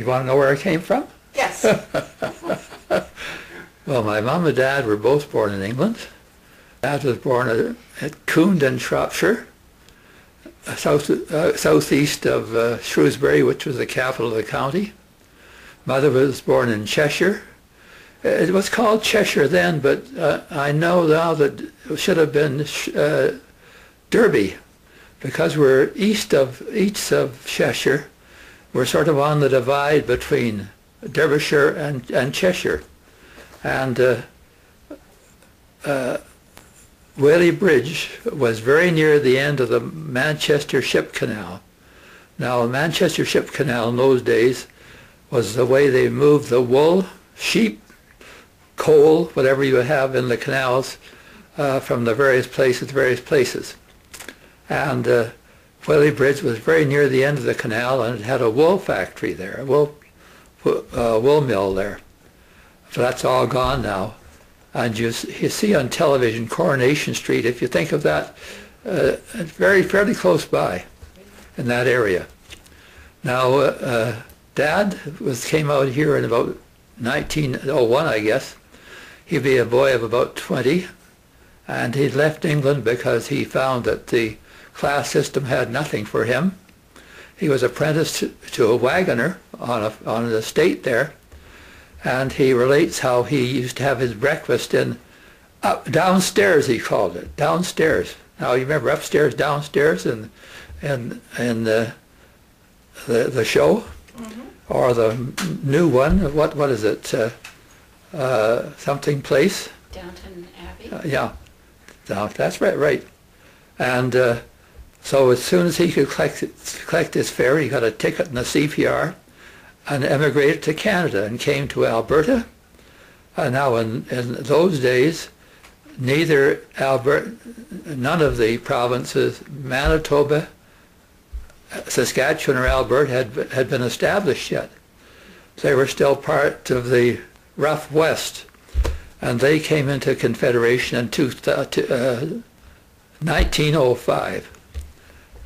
You want to know where I came from? Yes. Well, my mom and dad were both born in England. Dad was born at Coombe, Shropshire, southeast of Shrewsbury, which was the capital of the county. Mother was born in Cheshire. It was called Cheshire then, but I know now that it should have been Derby, because we're east of Cheshire. We're sort of on the divide between Derbyshire and Cheshire. And Whaley Bridge was very near the end of the Manchester Ship Canal. Now, the Manchester Ship Canal in those days was the way they moved the wool, sheep, coal, whatever you have in the canals from the various places. And Whaley Bridge was very near the end of the canal, and it had a wool factory there, a wool mill there. So that's all gone now. And you see on television Coronation Street, if you think of that, fairly close by in that area. Now, Dad came out here in about 1901, I guess. He'd be a boy of about 20, and he'd left England because he found that the class system had nothing for him. He was apprenticed to a wagoner on an estate there, and he relates how he used to have his breakfast downstairs, he called it, downstairs. Now you remember upstairs, downstairs in the show, or the new one, what is it, something place? Downton Abbey? Yeah, that's right. And so as soon as he could collect his fare, he got a ticket in the CPR and emigrated to Canada and came to Alberta. Now in those days, none of the provinces, Manitoba, Saskatchewan or Alberta had been established yet. They were still part of the rough West, and they came into Confederation in 1905.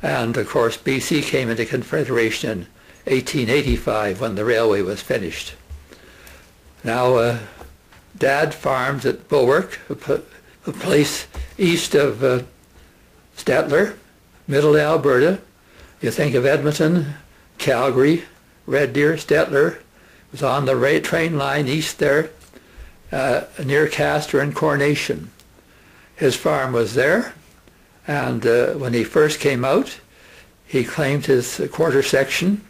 And of course BC came into Confederation in 1885 when the railway was finished. Now Dad farms at Bulwark, a place east of Stettler, middle Alberta. You think of Edmonton, Calgary, Red Deer, Stettler. It was on the train line east there, near Castor and Coronation. His farm was there, and when he first came out, he claimed his quarter section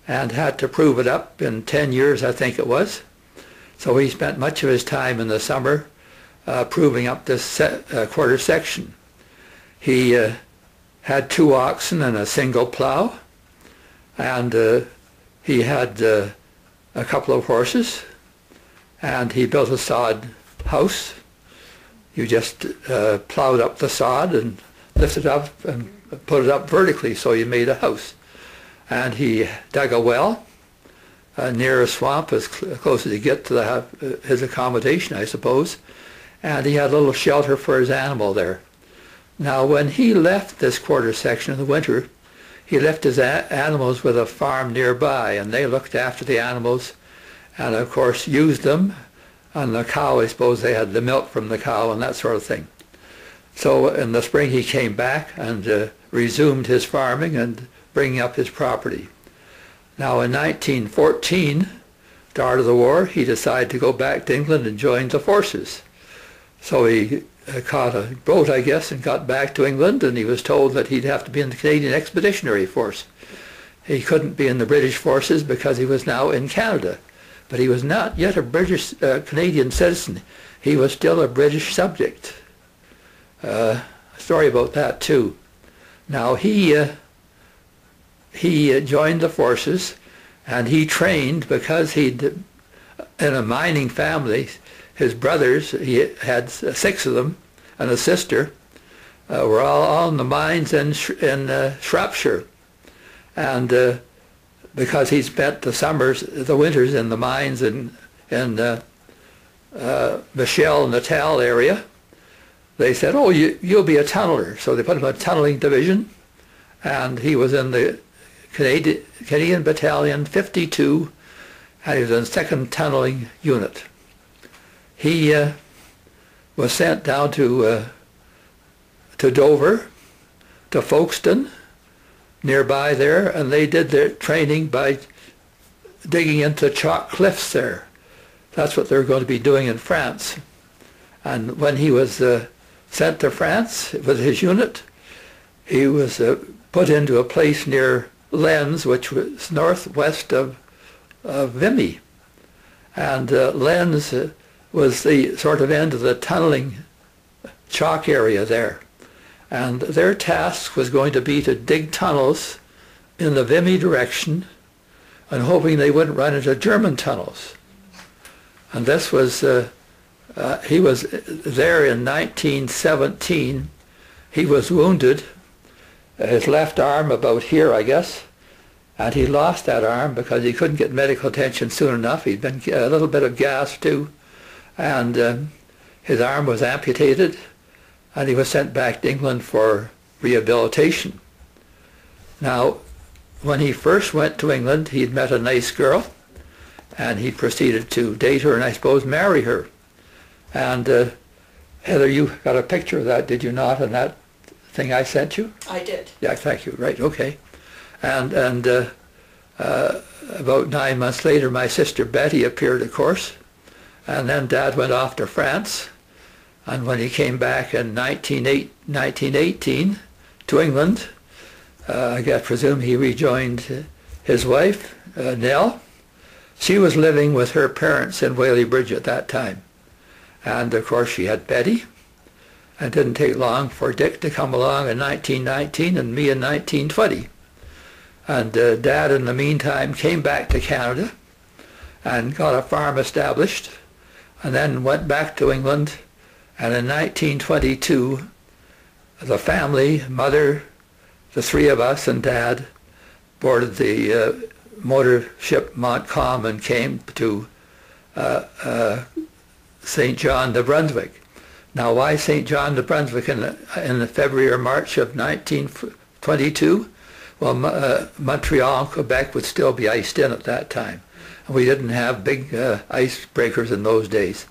and had to prove it up in 10 years, I think it was. So he spent much of his time in the summer proving up this quarter section. He had 2 oxen and a single plow, and he had a couple of horses, and he built a sod house. You just plowed up the sod and lifted it up and put it up vertically, so you made a house. And he dug a well near a swamp, as close as he get to his accommodation, I suppose. And he had a little shelter for his animal there. Now, when he left this quarter section in the winter, he left his animals with a farm nearby, and they looked after the animals and, of course, used them. And the cow, I suppose they had the milk from the cow and that sort of thing. So in the spring he came back and resumed his farming and bringing up his property. Now in 1914, start of the war, he decided to go back to England and join the forces. So he caught a boat, I guess, and got back to England, and he was told that he'd have to be in the Canadian Expeditionary Force. He couldn't be in the British forces because he was now in Canada. But he was not yet a British Canadian citizen. He was still a British subject. A story about that too. Now he joined the forces, and he trained because he'd in a mining family. His brothers, he had 6 of them, and a sister, were all in the mines in Shropshire, and because he spent the winters in the mines in Michelle and Natal area, they said, "Oh, you'll be a tunneler." So they put him in a tunneling division, and he was in the Canadian Battalion 52 and he was in 2nd Tunneling Unit. He was sent down to Dover, to Folkestone, nearby there, and they did their training by digging into chalk cliffs there. That's what they're going to be doing in France. And when he was sent to France with his unit, he was put into a place near Lens, which was northwest of Vimy. And Lens was the sort of end of the tunneling chalk area there. And their task was going to be to dig tunnels in the Vimy direction and hoping they wouldn't run into German tunnels. And this was, he was there in 1917. He was wounded, his left arm about here, I guess, and he lost that arm because he couldn't get medical attention soon enough. He'd been a little bit of gas too, and his arm was amputated, and he was sent back to England for rehabilitation. Now, when he first went to England, he'd met a nice girl, and he proceeded to date her and I suppose marry her. And Heather, you got a picture of that, did you not, in that thing I sent you? I did. Yeah, thank you. Right, okay. And about 9 months later, my sister Betty appeared, of course, and then Dad went off to France. And when he came back in 1918 to England, I presume he rejoined his wife, Nell. She was living with her parents in Whaley Bridge at that time. And of course she had Betty. And it didn't take long for Dick to come along in 1919 and me in 1920. And Dad in the meantime came back to Canada and got a farm established and then went back to England. And in 1922, the family, Mother, the three of us and Dad, boarded the motor ship Montcalm and came to St. John, New Brunswick. Now, why St. John, New Brunswick in the February or March of 1922? Well, Montreal and Quebec would still be iced in at that time. And we didn't have big icebreakers in those days.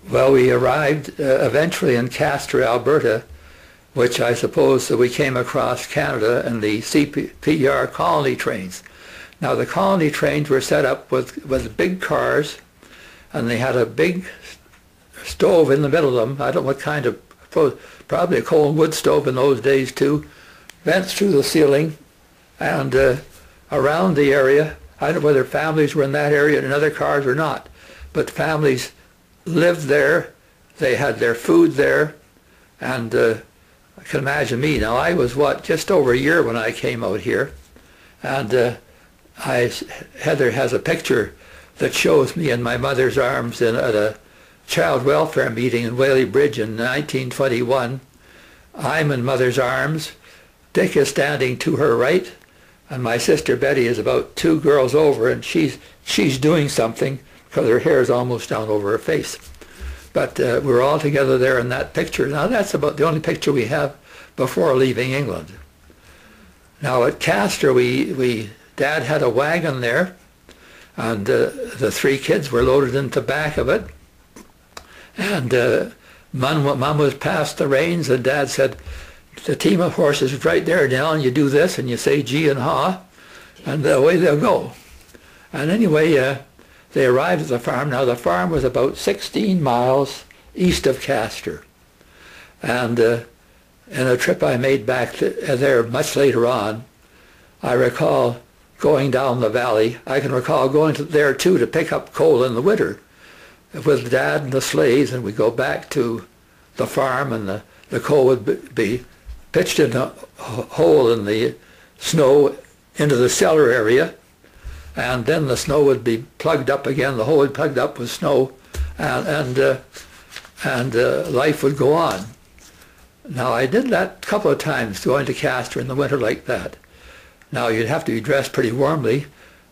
Well, we arrived eventually in Castor, Alberta, which I suppose that we came across Canada in the CPR colony trains. Now, the colony trains were set up with big cars, and they had a big stove in the middle of them. I don't know what kind of, probably a coal and wood stove in those days too. Vents through the ceiling, and around the area. I don't know whether families were in that area in other cars or not, but families lived there. They had their food there, and I can imagine me. Now, I was, just over a year when I came out here, and Heather has a picture that shows me in my mother's arms at a child welfare meeting in Whaley Bridge in 1921. I'm in Mother's arms. Dick is standing to her right, and my sister Betty is about 2 girls over, and she's doing something because her hair is almost down over her face. But we're all together there in that picture. Now, that's about the only picture we have before leaving England. Now, at Castor, Dad had a wagon there, and the 3 kids were loaded into the back of it. And Mom was past the reins, and Dad said, the team of horses is right there now, and you do this, and you say gee and ha, and away they'll go. And anyway, they arrived at the farm. Now, the farm was about 16 miles east of Castor. And in a trip I made back there much later on, I recall going down the valley. I can recall going there too to pick up coal in the winter with Dad and the sleighs, and we'd go back to the farm, and the coal would be pitched in a hole in the snow into the cellar area, and then the snow would be plugged up again, the hole would be plugged up with snow, and life would go on. Now, I did that a couple of times, going to Castor in the winter like that. Now, you'd have to be dressed pretty warmly.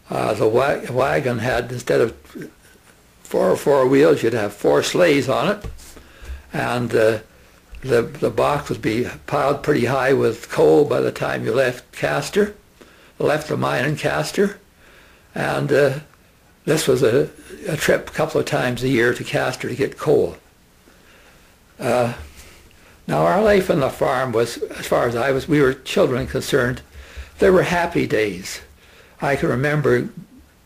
The wagon had, instead of four wheels, you'd have 4 sleighs on it, and the box would be piled pretty high with coal by the time you left the mine in Castor. And this was a trip a couple of times a year to Castor to get coal. Now our life on the farm was, as far as we were children concerned, there were happy days. I can remember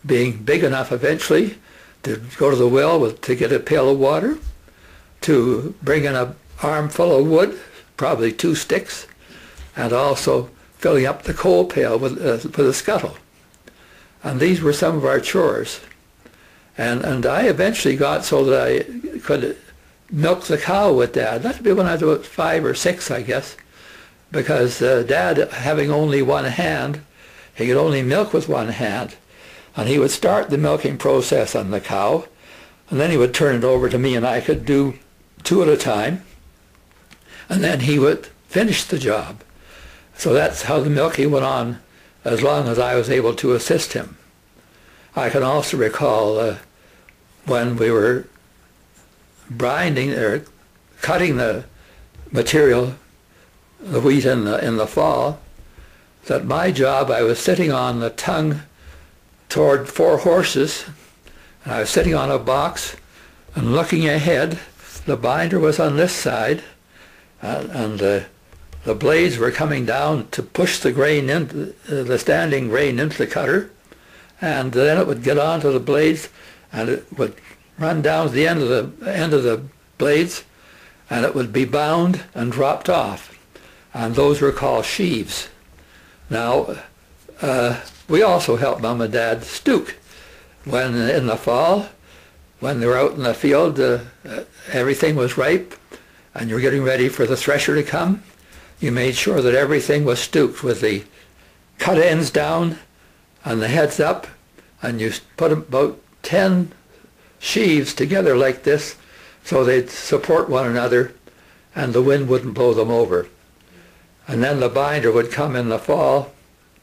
being big enough eventually to go to the well to get a pail of water, to bring in an armful of wood, probably 2 sticks, and also filling up the coal pail with a scuttle. And these were some of our chores. And I eventually got so that I could milk the cow with Dad. That would be when I was about 5 or 6, I guess, because Dad, having only one hand, he could only milk with one hand. And he would start the milking process on the cow, and then he would turn it over to me, and I could do 2 at a time, and then he would finish the job. So that's how the milking went on as long as I was able to assist him. I can also recall when we were grinding or cutting the material, the wheat in the fall, that my job, I was sitting on the tongue toward 4 horses, and I was sitting on a box and looking ahead. The binder was on this side, and the blades were coming down to push the grain into the standing grain into the cutter, and then it would get onto the blades, and it would run down to the end of the blades, and it would be bound and dropped off, and those were called sheaves. Now, we also helped Mom and Dad stook. When in the fall, when they were out in the field, everything was ripe, and you were getting ready for the thresher to come, you made sure that everything was stooked with the cut ends down and the heads up, and you put about 10 sheaves together like this so they'd support one another and the wind wouldn't blow them over. And then the binder would come in the fall,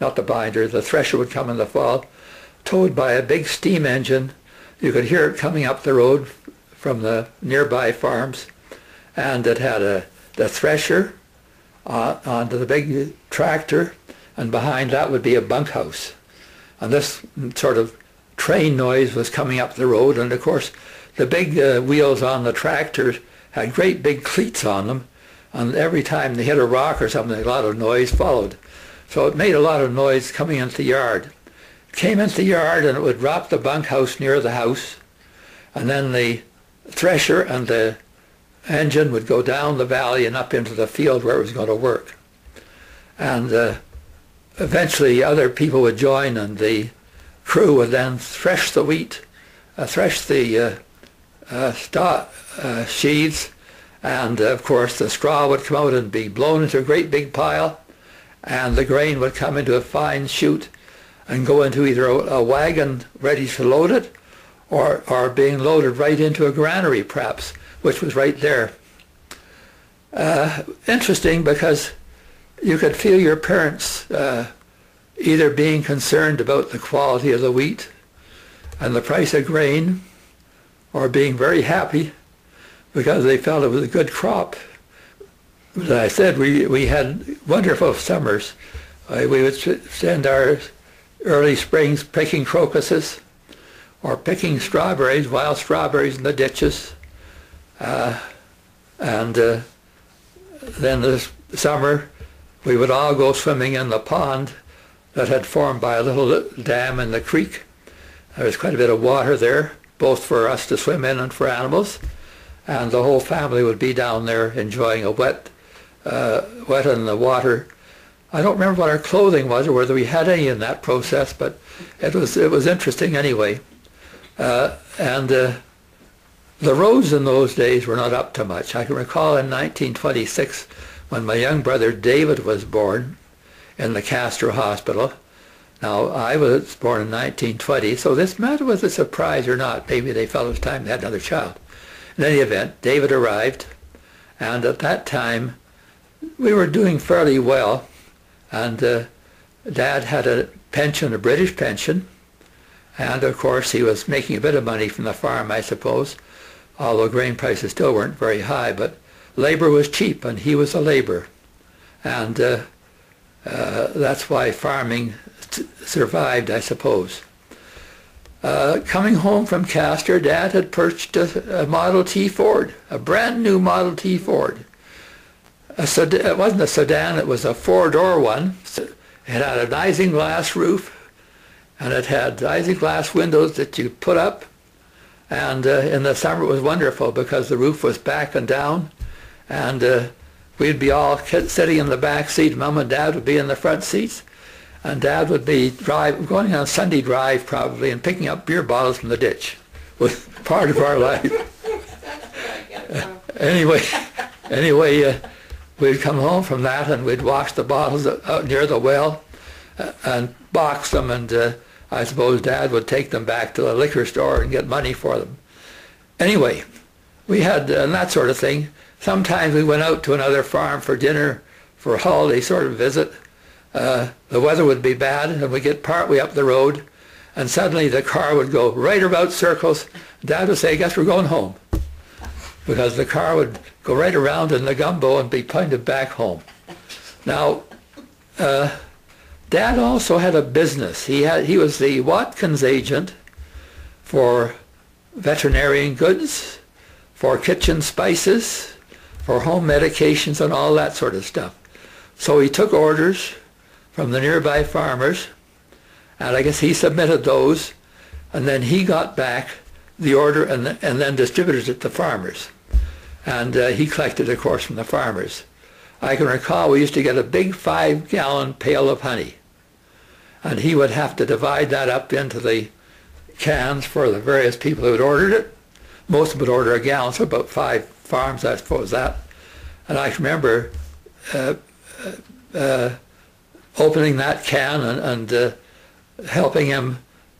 not the binder, the thresher would come in the fall, towed by a big steam engine. You could hear it coming up the road from the nearby farms, and it had the thresher onto the big tractor, and behind that would be a bunkhouse. And this sort of train noise was coming up the road, and of course the big wheels on the tractors had great big cleats on them, and every time they hit a rock or something, a lot of noise followed. So it made a lot of noise coming into the yard. It came into the yard and it would drop the bunkhouse near the house, and then the thresher and the engine would go down the valley and up into the field where it was going to work. And eventually other people would join, and the crew would then thresh the wheat, thresh the sheaves, and of course the straw would come out and be blown into a great big pile, and the grain would come into a fine chute and go into either a wagon ready to load it, or being loaded right into a granary perhaps, which was right there. Interesting, because you could feel your parents either being concerned about the quality of the wheat and the price of grain, or being very happy because they felt it was a good crop. As I said, we had wonderful summers. We would spend our early springs picking crocuses or picking strawberries, wild strawberries in the ditches. And then this summer we would all go swimming in the pond that had formed by a little dam in the creek. There was quite a bit of water there, both for us to swim in and for animals. And the whole family would be down there enjoying a wet in the water. I don't remember what our clothing was or whether we had any in that process, but it was interesting anyway. And the roads in those days were not up to much. I can recall in 1926 when my young brother David was born in the Castor Hospital. Now, I was born in 1920, so this matter was a surprise or not. Maybe they felt it was time they had another child. In any event, David arrived, and at that time we were doing fairly well, and Dad had a pension, a British pension, and of course he was making a bit of money from the farm, I suppose, although grain prices still weren't very high, but labor was cheap and he was a laborer, and that's why farming survived, I suppose. Coming home from Castor, Dad had purchased a Model T Ford, a brand new Model T Ford. It wasn't a sedan, it was a four-door one. It had an isinglass roof, and it had isinglass windows that you put up. And in the summer it was wonderful because the roof was back and down, and we'd be all sitting in the back seat. Mom and Dad would be in the front seats, and Dad would be going on Sunday drive probably and picking up beer bottles from the ditch. Was part of our life. Anyway, we'd come home from that and we'd wash the bottles out near the well and box them, and I suppose Dad would take them back to the liquor store and get money for them. Anyway, we had that sort of thing. Sometimes we went out to another farm for dinner, for a holiday sort of visit. The weather would be bad, and we'd get partway up the road, and suddenly the car would go right about circles. Dad would say, "I guess we're going home," because the car would go right around in the gumbo and be pointed back home. Now, Dad also had a business. He was the Watkins agent for veterinarian goods, for kitchen spices, for home medications and all that sort of stuff. So he took orders from the nearby farmers, and I guess he submitted those, and then he got back the order and then distributed it to farmers. And he collected, of course, from the farmers. I can recall we used to get a big 5-gallon pail of honey, and he would have to divide that up into the cans for the various people who had ordered it. Most of them would order a gallon, so about 5 farms, I suppose that. And I remember opening that can and helping him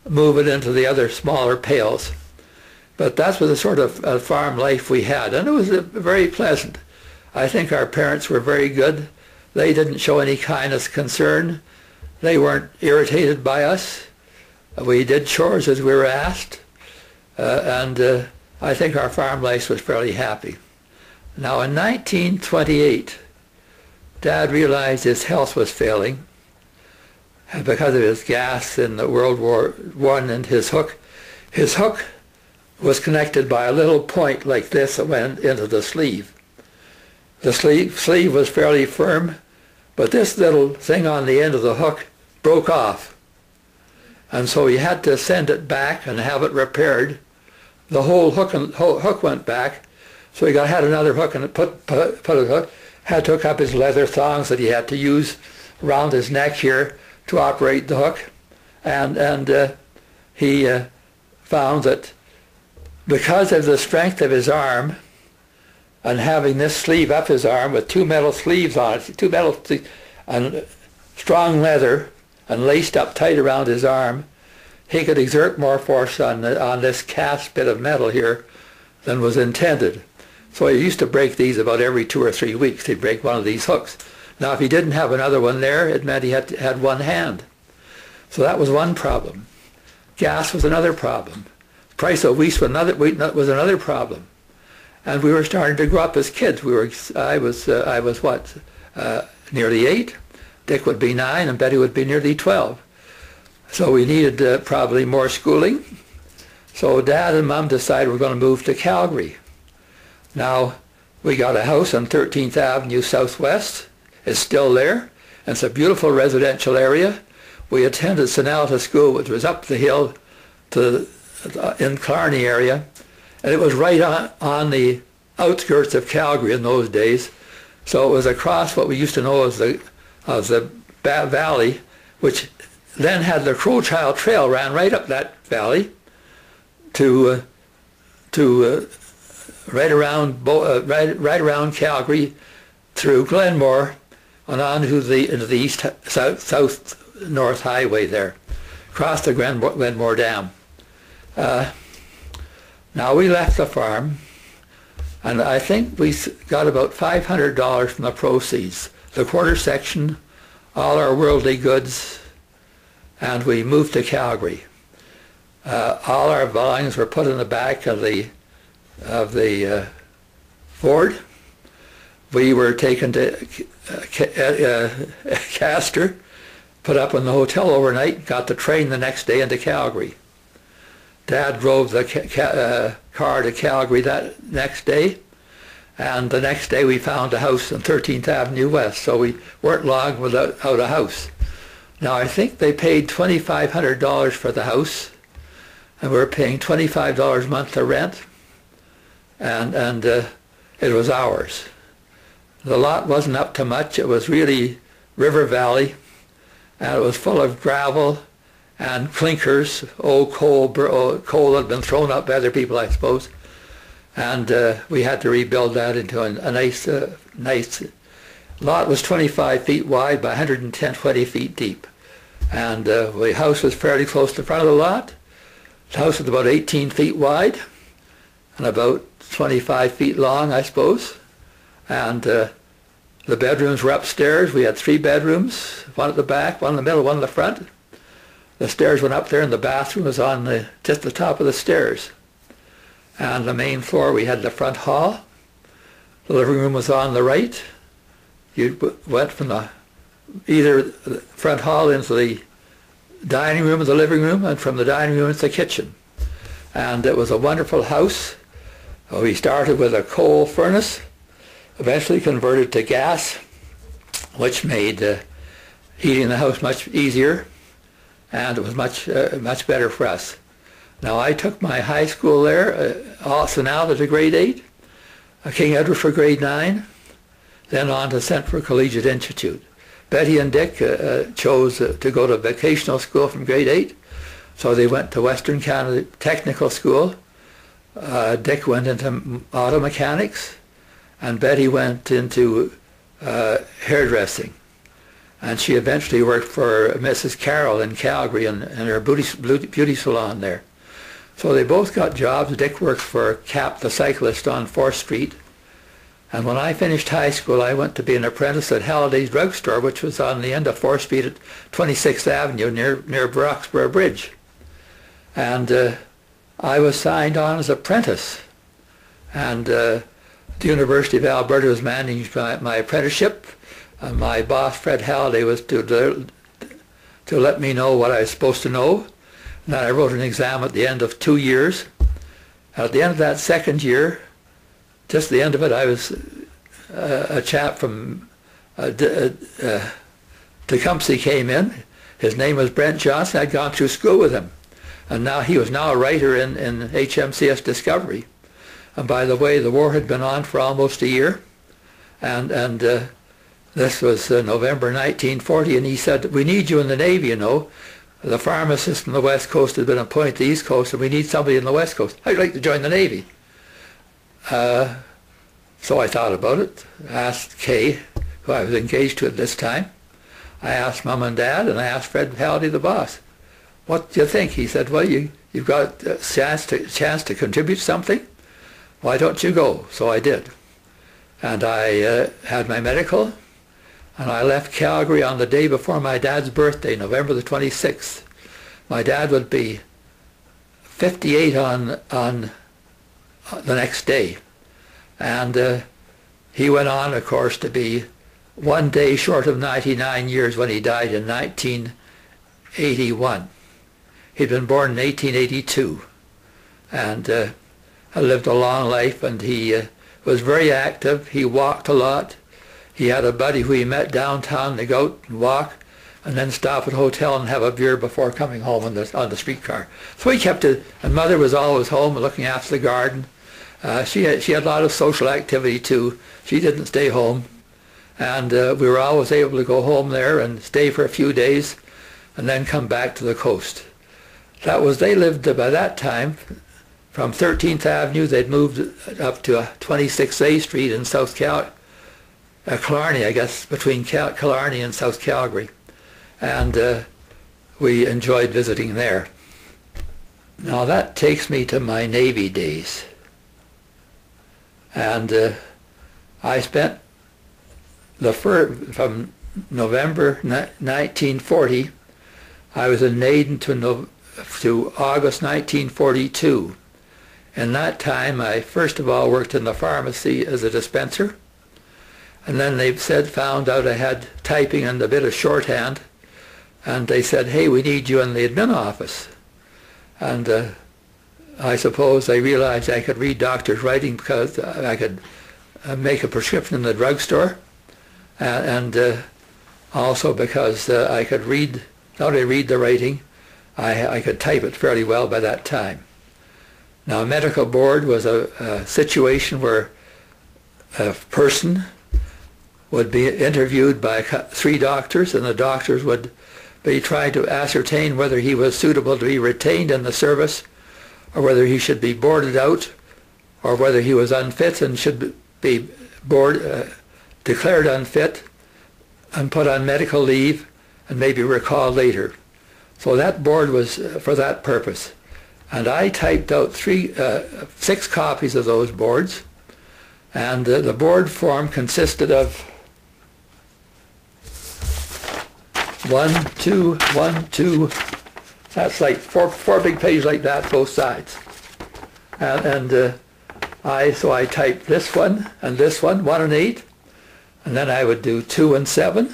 move it into the other smaller pails. But that was the sort of farm life we had, and it was very pleasant. I think our parents were very good. They didn't show any kindness, concern. They weren't irritated by us. We did chores as we were asked, and I think our farm life was fairly happy. Now in 1928, Dad realized his health was failing because of his gas in the World War I and his hook. His hook was connected by a little point like this that went into the sleeve. The sleeve was fairly firm, but this little thing on the end of the hook broke off. And so he had to send it back and have it repaired. The whole hook went back, so he had another hook and put a hook. Had to hook up his leather thongs that he had to use around his neck here to operate the hook. And he found that because of the strength of his arm and having this sleeve up his arm with 2 metal sleeves on it, and strong leather and laced up tight around his arm, he could exert more force on this cast bit of metal here than was intended. So he used to break these about every 2 or 3 weeks. He'd break one of these hooks. Now if he didn't have another one there, it meant he had one hand. So that was one problem. Gas was another problem. Price of wheat was another problem. And we were starting to grow up as kids. I was nearly 8. Dick would be 9, and Betty would be nearly 12. So we needed probably more schooling. So Dad and Mom decided we're going to move to Calgary. Now, we got a house on 13th Avenue Southwest. It's still there. And it's a beautiful residential area. We attended St. Alta School, which was up the hill in Clarny area. And it was right on the outskirts of Calgary in those days. So it was across what we used to know as the valley, which then had the Crowchild Trail, ran right up that valley to right around Calgary, through Glenmore, and on into the east south north highway there, across the Glenmore Dam. Now we left the farm, and I think we got about $500 from the proceeds, the quarter section, all our worldly goods, and we moved to Calgary. All our belongings were put in the back of the Ford. We were taken to Castor, put up in the hotel overnight, got the train the next day into Calgary. Dad drove the car to Calgary that next day, and the next day we found a house on 13th Avenue West, so we weren't long without a house. Now I think they paid $2,500 for the house, and we were paying $25 a month to rent, and it was ours. The lot wasn't up to much. It was really River Valley, and it was full of gravel and clinkers, old coal that had been thrown up by other people, I suppose. And we had to rebuild that into a nice lot. Was 25 feet wide by 120 feet deep. And the house was fairly close to the front of the lot. The house was about 18 feet wide and about 25 feet long, I suppose. And the bedrooms were upstairs. We had 3 bedrooms, one at the back, one in the middle, one in the front. The stairs went up there, and the bathroom was on just the top of the stairs. And the main floor, we had the front hall. The living room was on the right. You went from either the front hall into the dining room or the living room, and from the dining room into the kitchen. And it was a wonderful house. We started with a coal furnace, eventually converted to gas, which made heating the house much easier, and it was much better for us. Now I took my high school there, St. Albert to grade 8, King Edward for grade 9, then on to Central Collegiate Institute. Betty and Dick chose to go to vocational school from grade 8, so they went to Western Canada Technical School. Dick went into auto mechanics, and Betty went into hairdressing. And she eventually worked for Mrs. Carroll in Calgary in her beauty salon there. So they both got jobs. Dick worked for Cap the cyclist on 4th Street. And when I finished high school, I went to be an apprentice at Halliday's Drugstore, which was on the end of 4th Street at 26th Avenue near Roxborough Bridge. And I was signed on as apprentice. And the University of Alberta was managing my apprenticeship. And my boss, Fred Halliday, was to let me know what I was supposed to know. And then I wrote an exam at the end of 2 years. At the end of that second year, just the end of it, I was a chap from Tecumseh came in. His name was Brent Johnson. I'd gone through school with him. And now he was now a writer in HMCS Discovery. And by the way, the war had been on for almost a year. And this was November 1940, and he said, "We need you in the Navy, you know. The pharmacist on the West Coast had been appointed to the East Coast, and we need somebody in the West Coast. I'd like to join the Navy." So I thought about it. I asked Kay, who I was engaged to at this time. I asked Mom and Dad, and I asked Fred Halliday, the boss, "What do you think?" He said, "Well, you've got a chance to contribute something. Why don't you go?" So I did. And I had my medical. And I left Calgary on the day before my dad's birthday, November the 26th. My dad would be 58 on the next day. And he went on, of course, to be 1 day short of 99 years when he died in 1981. He'd been born in 1882. And lived a long life, and he was very active. He walked a lot. He had a buddy who he met downtown. They go out and walk, and then stop at a hotel and have a beer before coming home on the streetcar. So he kept it, and Mother was always home looking after the garden. She had a lot of social activity too. She didn't stay home, and we were always able to go home there and stay for a few days, and then come back to the coast. They lived by that time. From 13th Avenue, they'd moved up to 26A Street in South Killarney, I guess, between Killarney and South Calgary. And we enjoyed visiting there. Now that takes me to my Navy days. And I spent from November 1940, I was in Naden to August 1942. In that time, I first of all worked in the pharmacy as a dispenser, and then they found out I had typing and a bit of shorthand, and they said, "Hey, we need you in the admin office." And I suppose I realized I could read doctors' writing because I could make a prescription in the drugstore, and also because I could read, not only read the writing, I could type it fairly well by that time. Now, a medical board was a situation where a person would be interviewed by 3 doctors, and the doctors would be trying to ascertain whether he was suitable to be retained in the service, or whether he should be boarded out, or whether he was unfit and should be declared unfit and put on medical leave and maybe recalled later. So that board was for that purpose. And I typed out 6 copies of those boards, and the board form consisted of 1, 2, 1, 2. That's like four big pages like that, both sides. So I typed this one and this one, 1 and 8, and then I would do 2 and 7,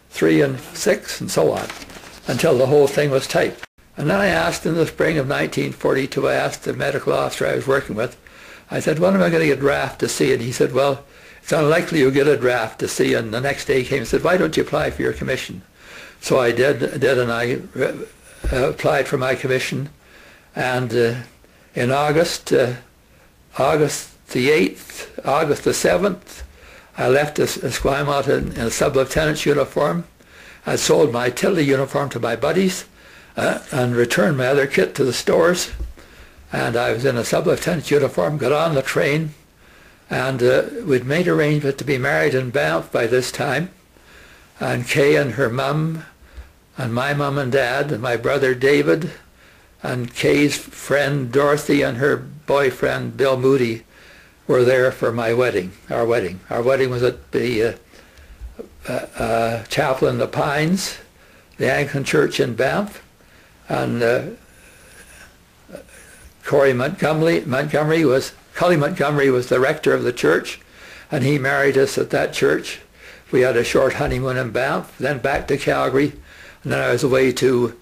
3 and 6, and so on, until the whole thing was typed. And then I asked in the spring of 1942, I asked the medical officer I was working with, I said, when am I going to get a draft to see? And he said, well, it's unlikely you'll get a draft to see. And the next day he came and said, why don't you apply for your commission? So I did, and I applied for my commission. And in August the 8th, August the 7th, I left Esquimalt in a sub-lieutenant's uniform. I sold my artillery uniform to my buddies and returned my other kit to the stores. And I was in a sub-lieutenant's uniform, got on the train, and we'd made arrangements to be married in Banff by this time. And Kay and her mum, and my mum and dad, and my brother David, and Kay's friend Dorothy and her boyfriend Bill Moody were there for my wedding, our wedding. Our wedding was at the chapel in the Pines, the Anglican Church in Banff, and Cully Montgomery was the rector of the church, and he married us at that church. We had a short honeymoon in Banff, then back to Calgary, and then I was away to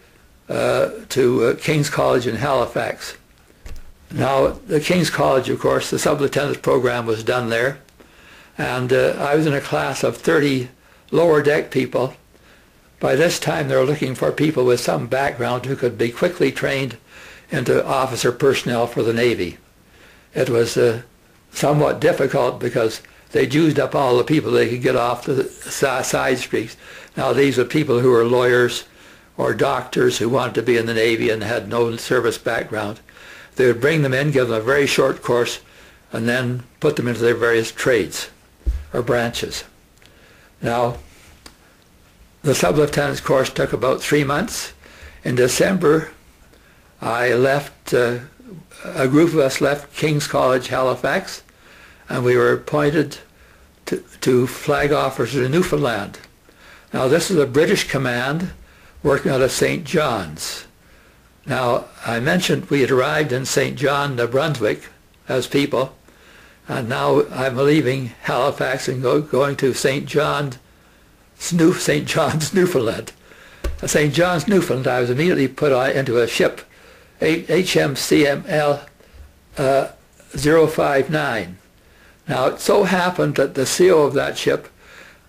King's College in Halifax. Now, the King's College, of course, the sub-lieutenant's program was done there, and I was in a class of 30 lower deck people. By this time, they were looking for people with some background who could be quickly trained into officer personnel for the Navy. It was somewhat difficult because they'd used up all the people they could get off the side streets. Now, these were people who were lawyers or doctors who wanted to be in the Navy and had no service background. They would bring them in, give them a very short course, and then put them into their various trades or branches. Now, the sub-lieutenant's course took about 3 months. In December, I left, a group of us left King's College, Halifax, and we were appointed to flag officers in Newfoundland. Now, this is a British command working out of St. John's. Now, I mentioned we had arrived in St. John, New Brunswick, as people, and now I'm leaving Halifax and going to St. John's, Newfoundland. At St. John's, Newfoundland, I was immediately put into a ship, HMCML 059. Now, it so happened that the CO of that ship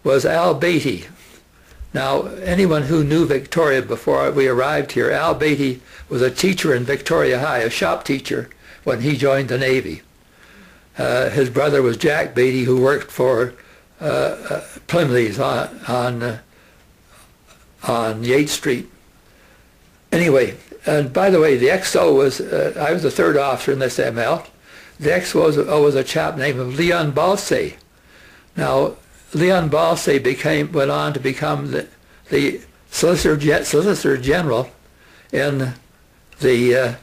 was Al Beatty. Now, anyone who knew Victoria before we arrived here, Al Beatty was a teacher in Victoria High, a shop teacher, when he joined the Navy. His brother was Jack Beatty, who worked for Plymley's on Yates Street. Anyway, and by the way, the XO was, I was the third officer in this ML. The XO was a chap named Leon Balsay. Now, Leon Balsay went on to become the Solicitor General in the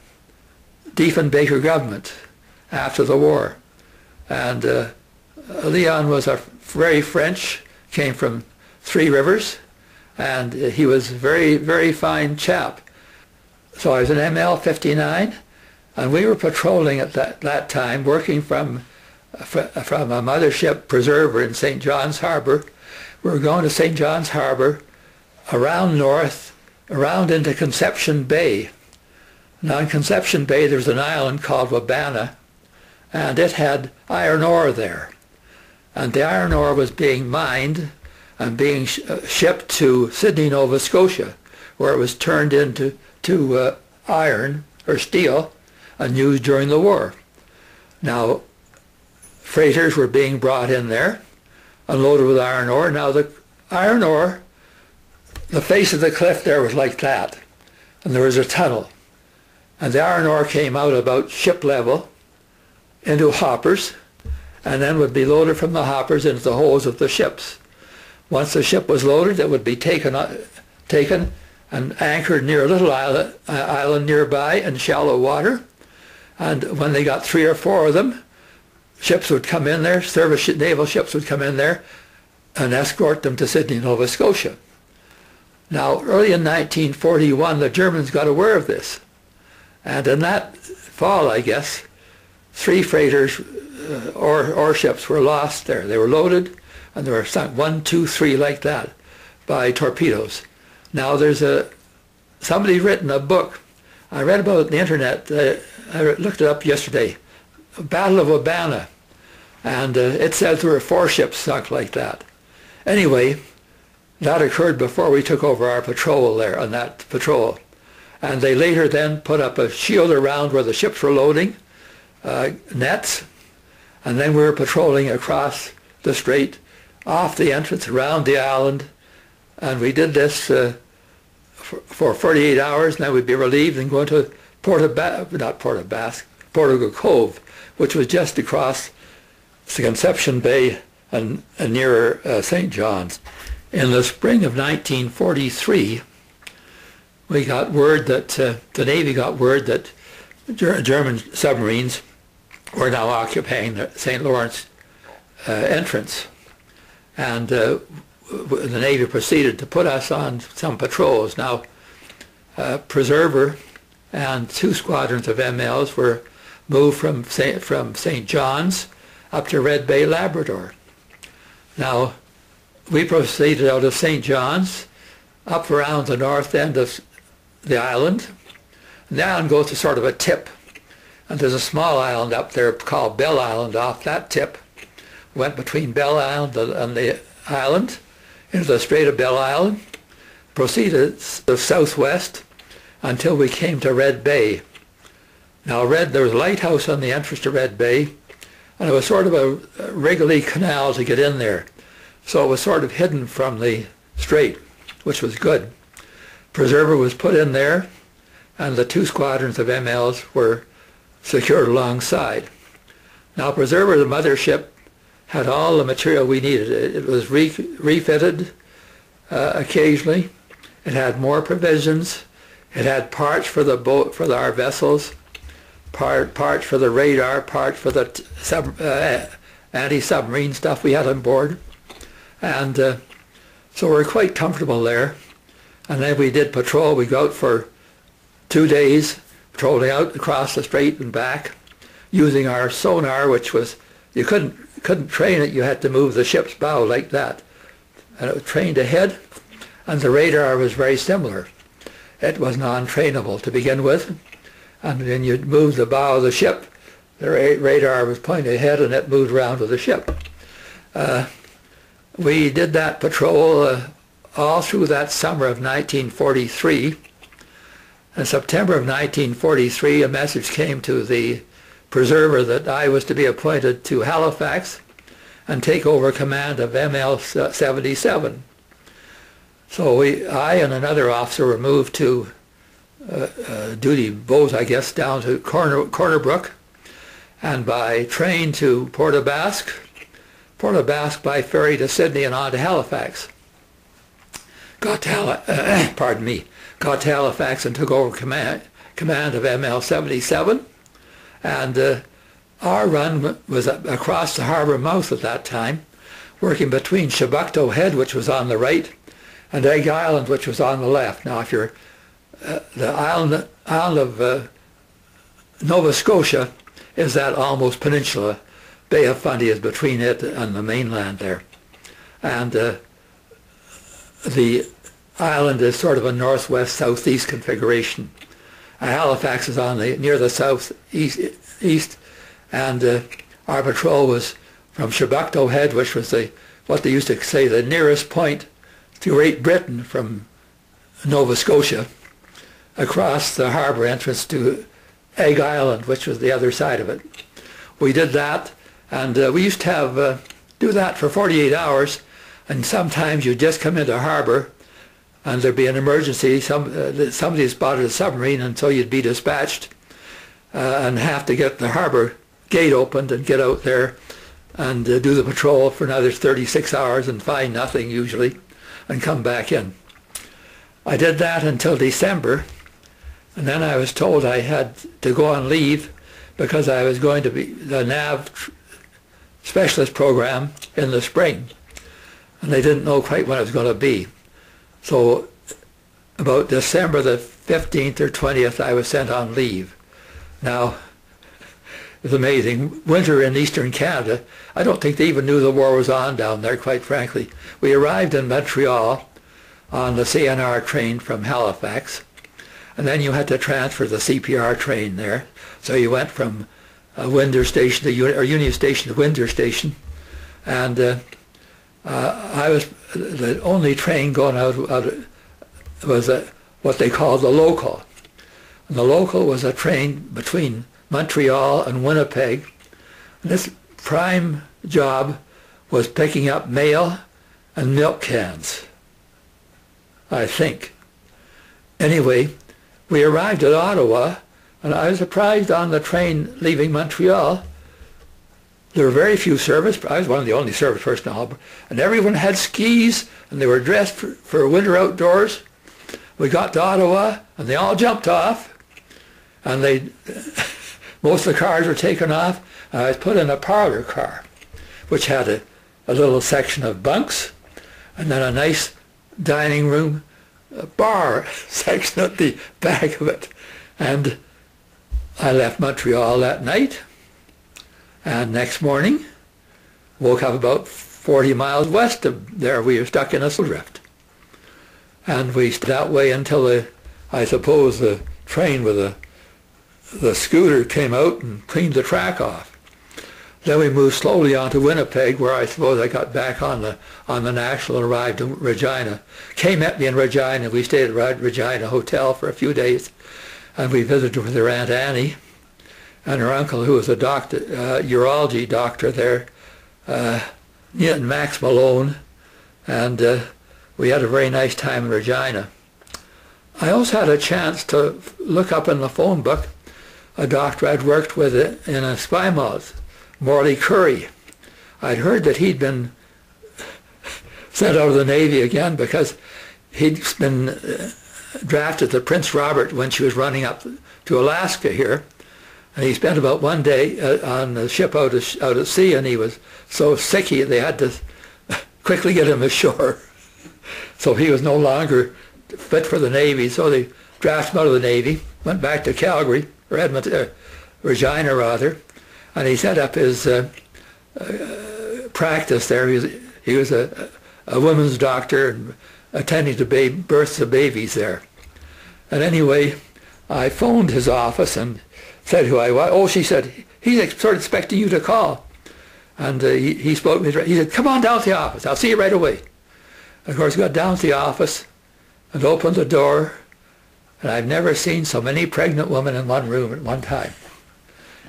Diefenbaker government after the war. And Leon was a very French, came from Three Rivers, and he was a very, very fine chap. So I was in ML 59, and we were patrolling at that time, working from a mothership preserver in St. John's Harbour. We were going to St. John's Harbour, around north, around into Conception Bay. Now in Conception Bay there's an island called Wabana, and it had iron ore there. And the iron ore was being mined and being shipped to Sydney, Nova Scotia, where it was turned into iron or steel and used during the war. Now, freighters were being brought in there, unloaded with iron ore. Now the iron ore, the face of the cliff there was like that, and there was a tunnel. And the iron ore came out about ship level into hoppers, and then would be loaded from the hoppers into the holds of the ships. Once the ship was loaded, it would be taken and anchored near a little island nearby in shallow water. And when they got 3 or 4 of them, ships would come in there, naval ships would come in there and escort them to Sydney, Nova Scotia. Now, early in 1941, the Germans got aware of this. And in that fall, I guess, 3 freighters, ore ships were lost there. They were loaded, and they were sunk 1, 2, 3 like that by torpedoes. Now there's somebody's written a book. I read about it on the internet. I looked it up yesterday. Battle of Wabana, and it says there were 4 ships sunk like that. Anyway, that occurred before we took over our patrol there on that patrol. And they later then put up a shield around where the ships were loading, nets, and then we were patrolling across the strait, off the entrance, around the island, and we did this for 48 hours, and then we'd be relieved and go into Portugal Cove, which was just across the Conception Bay and nearer St. John's. In the spring of 1943, we got word that the Navy got word that German submarines were now occupying the St. Lawrence entrance. And the Navy proceeded to put us on some patrols. Now, Preserver and 2 squadrons of MLs were moved from St. John's up to Red Bay, Labrador. Now, we proceeded out of St. John's up around the north end of the island. And the island goes to sort of a tip. And there's a small island up there called Bell Island. Off that tip, went between Bell Island and the island into the Strait of Bell Island, proceeded to southwest until we came to Red Bay. Now there was a lighthouse on the entrance to Red Bay, and it was sort of a wriggly canal to get in there. So it was sort of hidden from the strait, which was good. Preserver was put in there, and the 2 squadrons of MLs were secured alongside. Now Preserver, the mothership, had all the material we needed. It was refitted occasionally. It had more provisions. It had parts for the boat, for our vessels, parts for the radar, parts for the anti-submarine stuff we had on board. And so we were quite comfortable there. And then we did patrol. We go out for 2 days, patrolling out across the strait and back, using our sonar, which was, you couldn't train it. You had to move the ship's bow like that. And it was trained ahead, and the radar was very similar. It was non-trainable to begin with, and then you'd move the bow of the ship, the radar was pointing ahead, and it moved around with the ship. We did that patrol all through that summer of 1943. In September of 1943, a message came to the Preserver that I was to be appointed to Halifax and take over command of ML-77. So I and another officer were moved to duty boat, I guess, down to Corner Brook, and by train to Port aux Basques, by ferry to Sydney and on to Halifax. Got to Halifax and took over command of ML-77, and our run was across the harbour mouth at that time, working between Chebucto Head, which was on the right, and Egg Island, which was on the left. Now, if you're the island of Nova Scotia is that almost peninsula. Bay of Fundy is between it and the mainland there, and the island is sort of a northwest-southeast configuration. Halifax is on near the south east, and our patrol was from Chebucto Head, which was what they used to say the nearest point to Great Britain from Nova Scotia, across the harbour entrance to Egg Island, which was the other side of it. We did that, and we used to do that for 48 hours, and sometimes you'd just come into harbour and there'd be an emergency, somebody spotted a submarine, and so you'd be dispatched and have to get the harbour gate opened and get out there and do the patrol for another 36 hours and find nothing usually and come back in. I did that until December, and then I was told I had to go on leave because I was going to be the Nav specialist program in the spring, and they didn't know quite when it was going to be. So about December the 15th or 20th I was sent on leave. Now, it was amazing. Winter in eastern Canada, I don't think they even knew the war was on down there, quite frankly. We arrived in Montreal on the CNR train from Halifax, and then you had to transfer the CPR train there. So you went from Windsor Station to Union Station to Windsor Station, and I was the only train going out was what they called the local. And the local was a train between Montreal and Winnipeg. And this prime job was picking up mail and milk cans, I think. Anyway, we arrived at Ottawa, and I was surprised on the train leaving Montreal. There were very few service. I was one of the only service personnel, and everyone had skis, and they were dressed for winter outdoors. We got to Ottawa, and they all jumped off, and most of the cars were taken off, and I was put in a parlor car, which had a little section of bunks, and then a nice dining room bar section at the back of it. And I left Montreal that night, and next morning woke up about 40 miles west of there. We were stuck in a snowdrift, and we stayed that way until I suppose the train with the scooter came out and cleaned the track off. Then we moved slowly on to Winnipeg, where I suppose I got back on the National and arrived in Regina. Kay met me in Regina. We stayed at Regina Hotel for a few days, and we visited with her Aunt Annie and her uncle, who was a doctor, urology doctor there, Max Malone, and we had a very nice time in Regina. I also had a chance to look up in the phone book a doctor I'd worked with in Esquimalt, Morley Curry. I'd heard that he'd been sent out of the Navy again because he'd been drafted to Prince Robert when she was running up to Alaska here. And he spent about one day on the ship out at sea, and he was so sick they had to quickly get him ashore. So he was no longer fit for the Navy, so they drafted him out of the Navy, went back to Calgary, or Edmonton, Regina rather, and he set up his practice there. He was a women's doctor and attending to births of babies there. And anyway, I phoned his office and said who I was. Oh, she said, he's sort of expecting you to call. And he spoke to me. He said, come on down to the office. I'll see you right away. Of course, got down to the office and opened the door, and I've never seen so many pregnant women in one room at one time.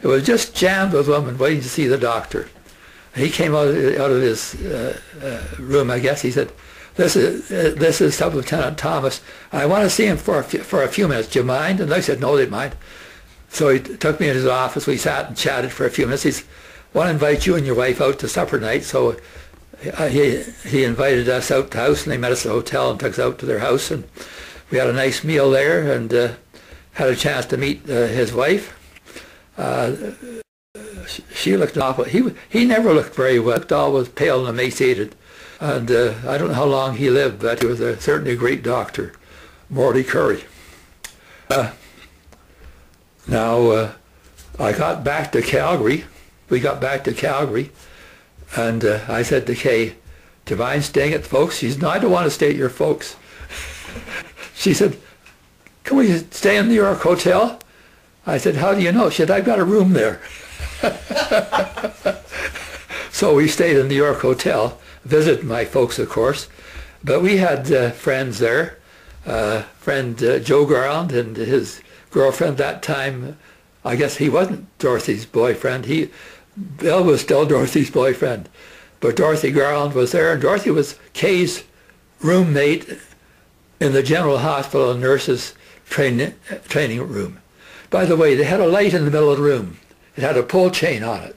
It was just jammed with women waiting to see the doctor. He came out of his room, I guess. He said, this is Sub-Lieutenant Thomas. I want to see him for a few minutes. Do you mind? And I said, no, they mind. So he took me in his office. We sat and chatted for a few minutes. He said, I want to invite you and your wife out to supper night. So he invited us out to the house, and they met us at the hotel and took us out to their house. And we had a nice meal there and had a chance to meet his wife. She looked awful. He never looked very well. He looked always pale and emaciated. And I don't know how long he lived, but he was certainly a great doctor, Morley Curry. Now, I got back to Calgary. We got back to Calgary, and I said to Kay, do you mind staying at the folks? She said, no, I don't want to stay at your folks. She said, can we stay in the New York Hotel? I said, how do you know? She said, I've got a room there. So we stayed in the New York Hotel, visited my folks, of course, but we had friends there. Friend Joe Garland and his girlfriend that time, I guess he wasn't Dorothy's boyfriend. Bill was still Dorothy's boyfriend. But Dorothy Garland was there, and Dorothy was Kay's roommate in the General Hospital nurses training room. By the way, they had a light in the middle of the room. It had a pull chain on it.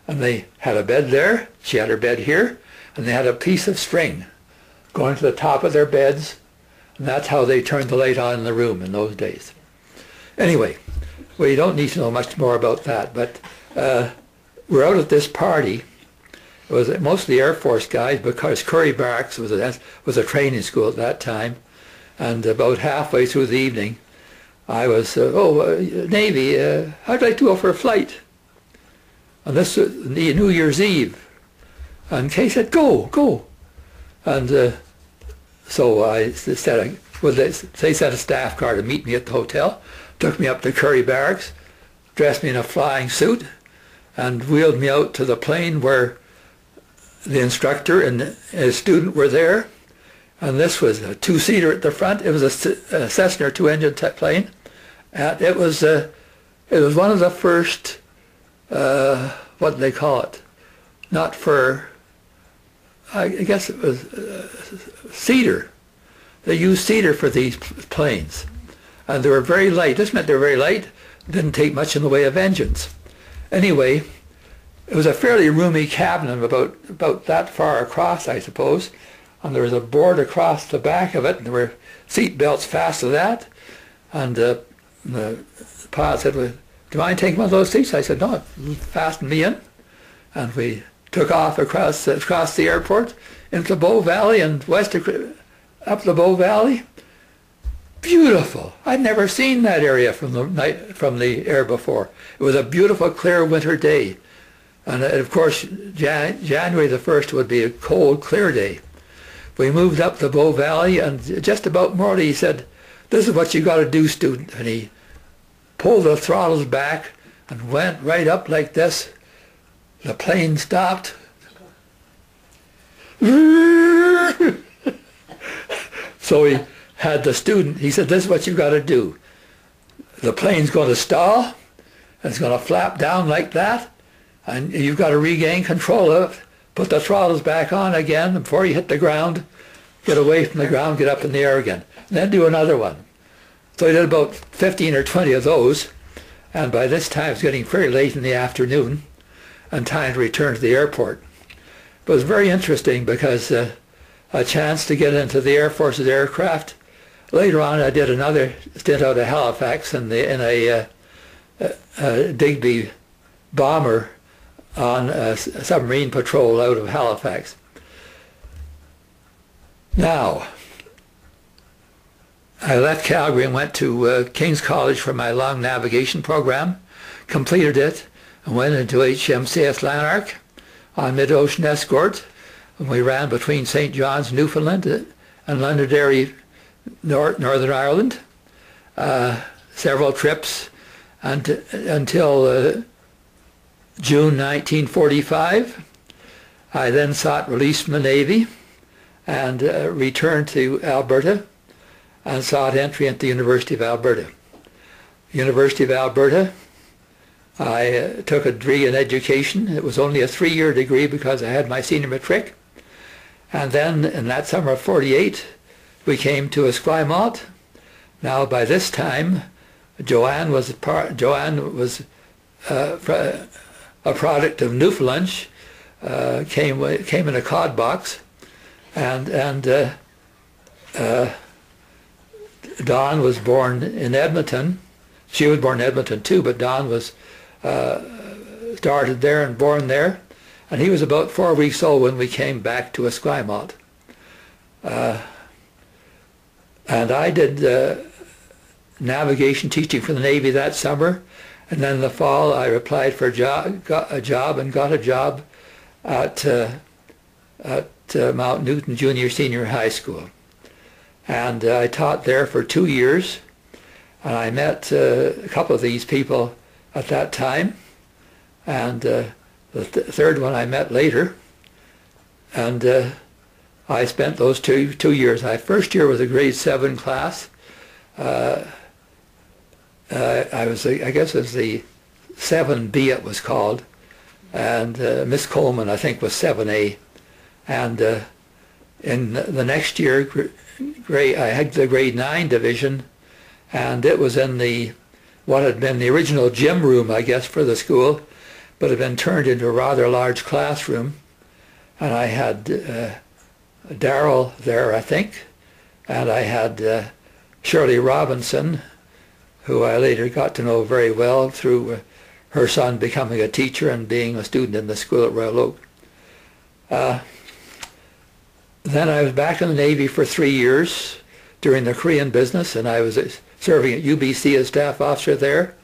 And they had a bed there. She had her bed here. And they had a piece of string going to the top of their beds. And that's how they turned the light on in the room in those days. Anyway, we don't need to know much more about that. But we're out at this party. It was mostly Air Force guys because Curry Barracks was a training school at that time. And about halfway through the evening, I was, Navy, I'd like to go for a flight. And this was New Year's Eve. And Kay said, go. And so I said, they sent a staff car to meet me at the hotel, took me up to Curry Barracks, dressed me in a flying suit, and wheeled me out to the plane where the instructor and his student were there. And this was a two-seater at the front. It was a Cessna two-engine plane. And it was one of the first, what do they call it? Not for, I guess it was cedar. They used cedar for these planes. And they were very light. This meant they were very light. Didn't take much in the way of engines. Anyway, it was a fairly roomy cabin, about that far across, I suppose. And there was a board across the back of it, and there were seat belts fast to that. And the pilot said, well, do you mind taking one of those seats? I said, no, fasten me in. And we took off across the airport into the Bow Valley and up the Bow Valley. Beautiful. I'd never seen that area from the air before. It was a beautiful, clear winter day. And of course, January the 1st would be a cold, clear day. We moved up the Bow Valley, and just about Morley, he said, this is what you got to do, student. And he pulled the throttles back and went right up like this. The plane stopped. So he had the student, he said, this is what you got to do. The plane's going to stall, and it's going to flap down like that, and you've got to regain control of it. Put the throttles back on again before you hit the ground. Get away from the ground, get up in the air again. And then do another one. So I did about 15 or 20 of those. And by this time, it was getting very late in the afternoon and time to return to the airport. But it was very interesting because a chance to get into the Air Force's aircraft. Later on, I did another stint out of Halifax in a Digby bomber on a submarine patrol out of Halifax. Now, I left Calgary and went to King's College for my long navigation program, completed it, and went into HMCS Lanark on mid-ocean escort, and we ran between St. John's, Newfoundland, and Londonderry, Northern Ireland, several trips until June 1945. I then sought release from the Navy and returned to Alberta and sought entry into the University of Alberta. University of Alberta, I took a degree in education. It was only a 3-year degree because I had my senior matric. And then in that summer of 48, we came to Esquimalt. Now by this time, Joanne was a product of Newfoundland, came in a cod box, and Don was born in Edmonton. She was born in Edmonton too, but Don was started there and born there, and he was about 4 weeks old when we came back to Esquimalt. And I did navigation teaching for the Navy that summer. And then in the fall, I applied for a job, got a job at Mount Newton Junior Senior High School. And I taught there for 2 years, and I met a couple of these people at that time, and the third one I met later, and I spent those two years. My first year was a grade 7 class. I guess it was the 7B it was called, and Miss Coleman I think was 7A, and in the next year I had the grade 9 division, and it was in what had been the original gym room, I guess, for the school, but had been turned into a rather large classroom, and I had Darrell there, I think, and I had Shirley Robinson, who I later got to know very well through her son becoming a teacher and being a student in the school at Royal Oak. Then I was back in the Navy for 3 years during the Korean business, and I was serving at UBC as staff officer there.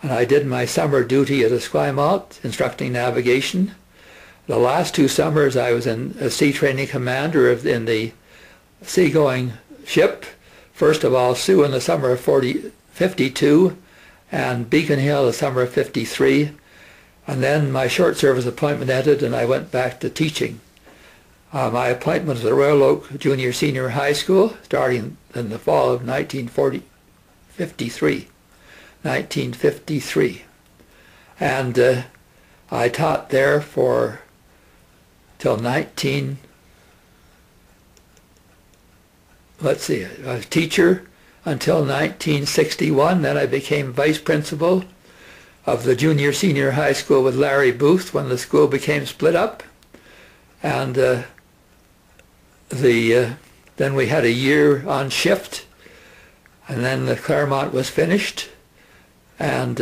And I did my summer duty at Esquimalt, instructing navigation. The last 2 summers I was a sea training commander in the seagoing ship. First of all, Sioux in the summer of 52, and Beacon Hill the summer of 53. And then my short service appointment ended, and I went back to teaching. My appointment was at Royal Oak Junior Senior High School, starting in the fall of 1953. And I taught there till I was teacher until 1961. Then I became vice principal of the Junior Senior High School with Larry Booth when the school became split up. And then we had a year on shift, and then the Claremont was finished, and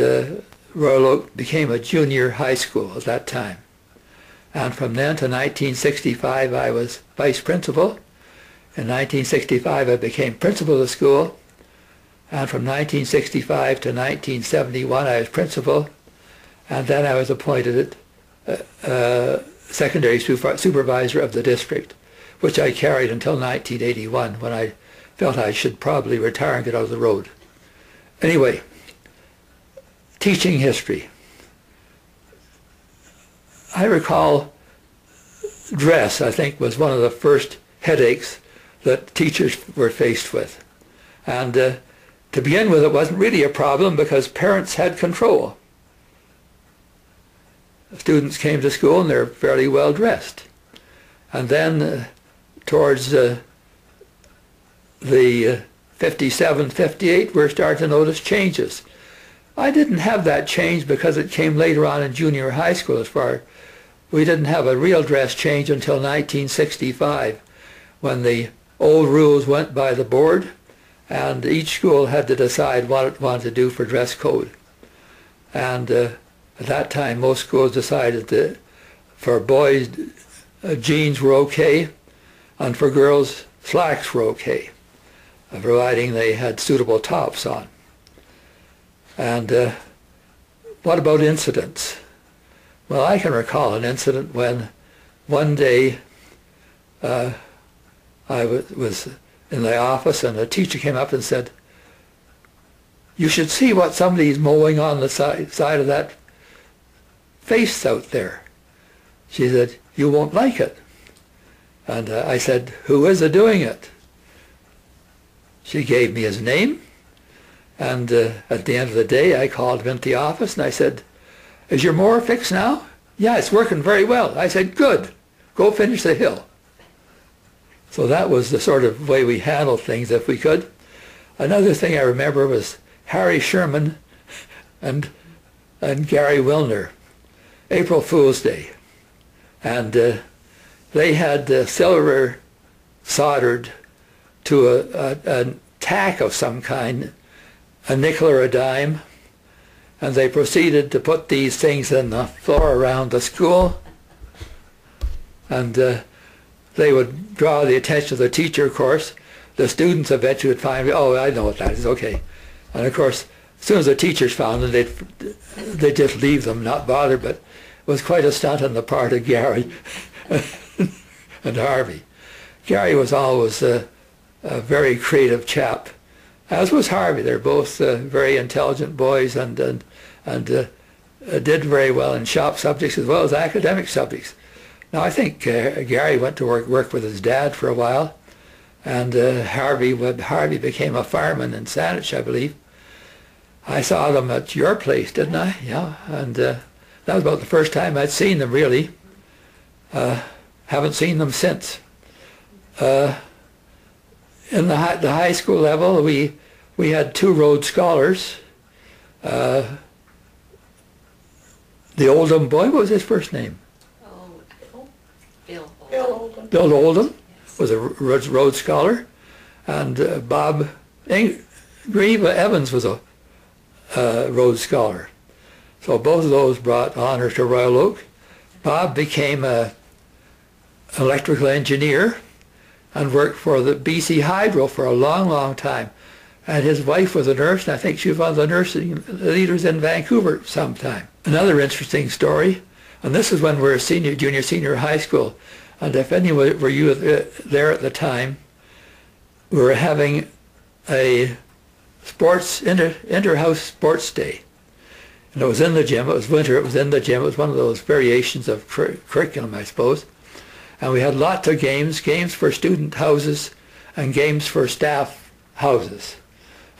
Royal Oak became a junior high school at that time. And from then to 1965 I was vice principal. In 1965 I became principal of the school, and from 1965 to 1971 I was principal, and then I was appointed secondary supervisor of the district, which I carried until 1981, when I felt I should probably retire and get out of the road. Anyway, teaching history. I recall dress, I think, was one of the first headaches that teachers were faced with. And to begin with, it wasn't really a problem because parents had control. Students came to school and they're fairly well dressed. And then towards the 57, 58, we're starting to notice changes. I didn't have that change because it came later on in junior high school. We didn't have a real dress change until 1965, when the old rules went by the board and each school had to decide what it wanted to do for dress code. And at that time most schools decided that for boys jeans were okay, and for girls slacks were okay, providing they had suitable tops on. And what about incidents? Well, I can recall an incident when one day I was in the office and a teacher came up and said, "You should see what somebody's mowing on the side of that face out there." She said, "You won't like it." And I said, "Who is doing it?" She gave me his name, and at the end of the day I called him into the office and I said, "Is your mower fixed now?" "Yeah, it's working very well." I said, "Good, go finish the hill." So that was the sort of way we handled things if we could. Another thing I remember was Harry Sherman and Gary Wilner, April Fool's Day. And they had silver soldered to a tack of some kind, a nickel or a dime, and they proceeded to put these things in the floor around the school, and they would draw the attention of the teacher, of course. The students eventually would find, "Oh, I know what that is, okay." And of course, as soon as the teachers found them, they'd just leave them, not bother, but it was quite a stunt on the part of Gary and Harvey. Gary was always a very creative chap, as was Harvey. They're both very intelligent boys and did very well in shop subjects as well as academic subjects. Now I think Gary went to work with his dad for a while, and Harvey became a fireman in Saanich, I believe. I saw them at your place, didn't I? Yeah, and that was about the first time I'd seen them, really. Haven't seen them since. In the high school level, we had 2 Rhodes Scholars. The Oldham boy, what was his first name? Bill Oldham. Bill Oldham was a Rhodes Scholar, and Bob Grieve Evans was a Rhodes Scholar. So both of those brought honor to Royal Oak. Bob became an electrical engineer and worked for the BC Hydro for a long, long time. And his wife was a nurse, and I think she was one of the nursing leaders in Vancouver sometime. Another interesting story, and this is when we were junior, senior high school, and if any were you there at the time, we were having a inter-house sports day. And it was in the gym, it was winter, it was in the gym, it was one of those variations of curriculum, I suppose. And we had lots of games for student houses and games for staff houses.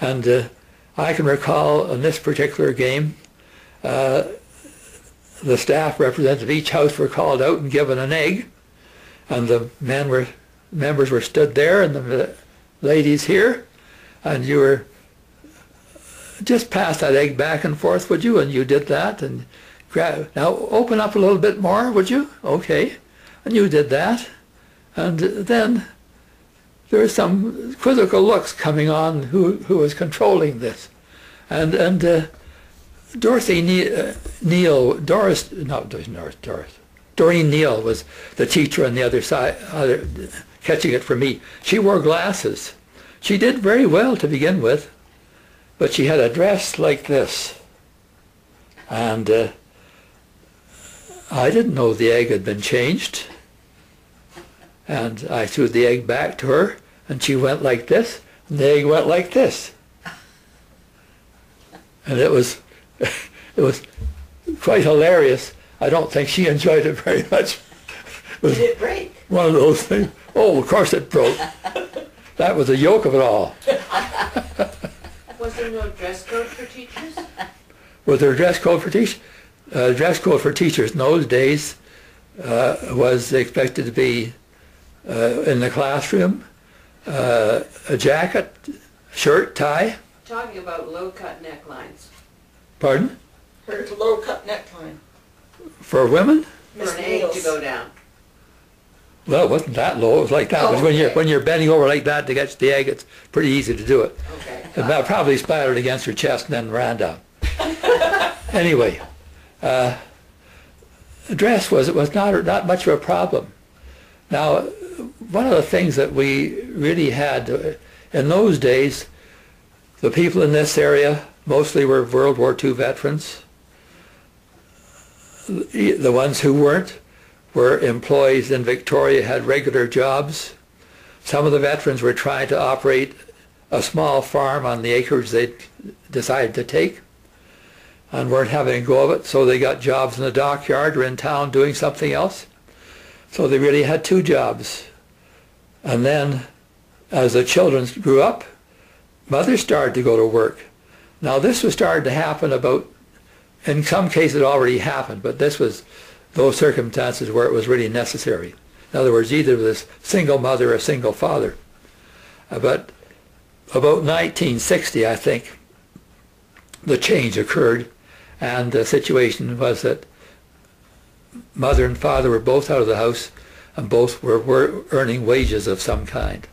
And I can recall in this particular game, the staff representatives of each house were called out and given an egg, and the members were stood there and the ladies here, and you were just pass that egg back and forth, would you? And you did that, and now open up a little bit more, would you? Okay. And you did that, and then there were some quizzical looks coming on who was controlling this, and Doreen Neal was the teacher on the other side, catching it from me. She wore glasses. She did very well to begin with, but she had a dress like this, and I didn't know the egg had been changed. And I threw the egg back to her, and she went like this, and the egg went like this. And it was quite hilarious. I don't think she enjoyed it very much. Did it break? One of those things. Oh, of course it broke. That was the yoke of it all. Was there no dress code for teachers? Was there a dress code for teachers? Dress code for teachers in those days was expected to be in the classroom, a jacket, shirt, tie. Talking about low-cut necklines. Pardon? Her low-cut neckline. For women? For an egg to go down. Well, it wasn't that low. It was like that. Oh, But when you're bending over like that to get the egg, it's pretty easy to do it. Okay. It probably splattered against her chest and then ran down. Anyway, dress was not much of a problem. Now, one of the things that we really had in those days, the people in this area mostly were World War II veterans. The ones who weren't were employees in Victoria, had regular jobs. Some of the veterans were trying to operate a small farm on the acreage they decided to take and weren't having a go of it, so they got jobs in the dockyard or in town doing something else. So they really had 2 jobs. And then, as the children grew up, mothers started to go to work. Now this was starting to happen in some cases it already happened, but this was those circumstances where it was really necessary. In other words, either this single mother or single father. But about 1960, I think, the change occurred, and the situation was that mother and father were both out of the house and both were earning wages of some kind.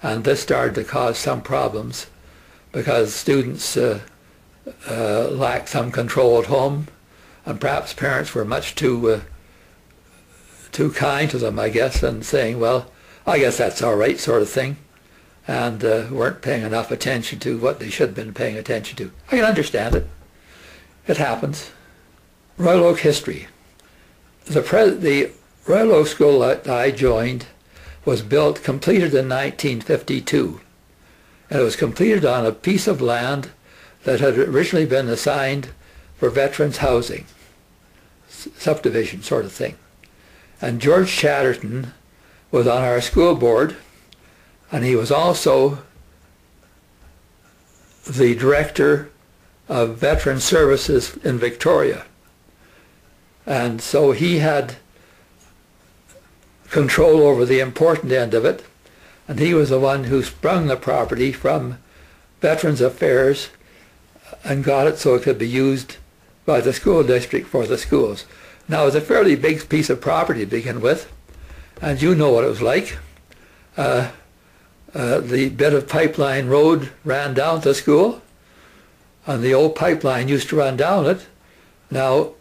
And this started to cause some problems because students lacked some control at home, and perhaps parents were much too kind to them, I guess, and saying, well, I guess that's all right, sort of thing, and weren't paying enough attention to what they should have been paying attention to. I can understand it. It happens. Royal Oak history. The Royal Oak School that I joined was built, completed in 1952. And it was completed on a piece of land that had originally been assigned for veterans housing, subdivision sort of thing. And George Chatterton was on our school board, and he was also the director of Veteran Services in Victoria. And so he had control over the important end of it, and he was the one who sprung the property from Veterans Affairs and got it so it could be used by the school district for the schools. Now, it was a fairly big piece of property to begin with, and you know what it was like. The bit of pipeline road ran down to school, and the old pipeline used to run down it. Now,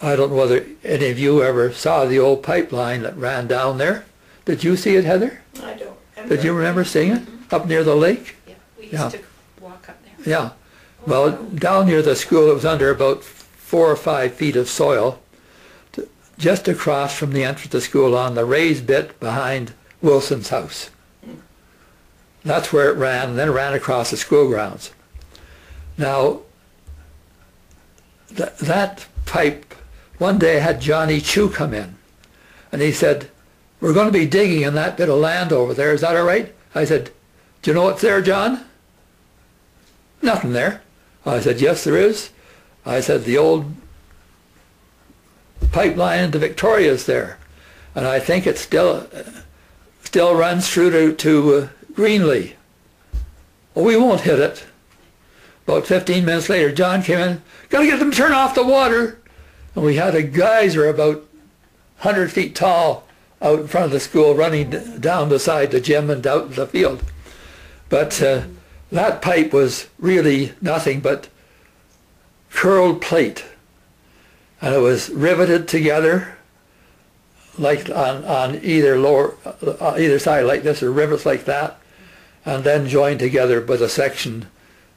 I don't know whether any of you ever saw the old pipeline that ran down there. Did you see it, Heather? I don't remember. Did you remember seeing it? Up near the lake? Yeah, we used to walk up there. Yeah. Well, down near the school, it was under about 4 or 5 feet of soil, just across from the entrance to the school on the raised bit behind Wilson's house. That's where it ran, and then it ran across the school grounds. Now, that pipe, one day I had Johnny Chu come in, and he said, "We're going to be digging in that bit of land over there, is that all right?" I said, "Do you know what's there, John?" "Nothing there." I said, "Yes, there is." I said, "The old pipeline into Victoria's there, and I think it still runs through to Greenlee." "Well, we won't hit it." About 15 minutes later, John came in, "Got to get them to turn off the water." And we had a geyser about 100 feet tall out in front of the school running down beside the gym and out in the field. But that pipe was really nothing but curled plate. And it was riveted together like on either side like this, or rivets like that, and then joined together with a section,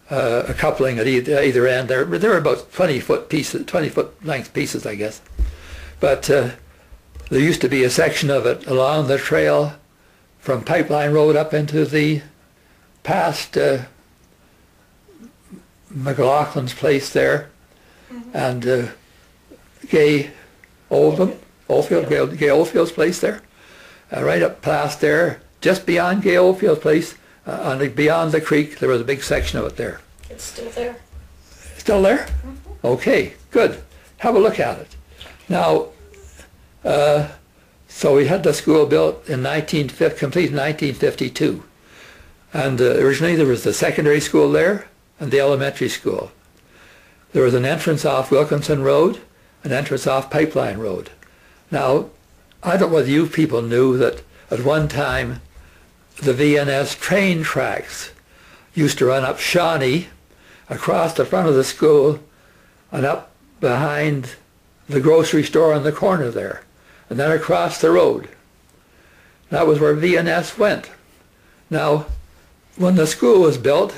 a coupling at either end. There were about 20-foot pieces, 20-foot length pieces, I guess. But there used to be a section of it along the trail from Pipeline Road up into the past McLaughlin's place there, and Gay Oldfield's place there, right up past there, just beyond Gay Oldfield's place, beyond the creek, there was a big section of it there. It's still there. Still there? Okay, good. Have a look at it. Now, so we had the school built in complete in 1952. And originally there was the secondary school there and the elementary school. There was an entrance off Wilkinson Road, an entrance off Pipeline Road. Now, I don't know whether you people knew that at one time the VNS train tracks used to run up Shawnee, across the front of the school, and up behind the grocery store on the corner there, and then across the road. That was where VNS went. Now, when the school was built,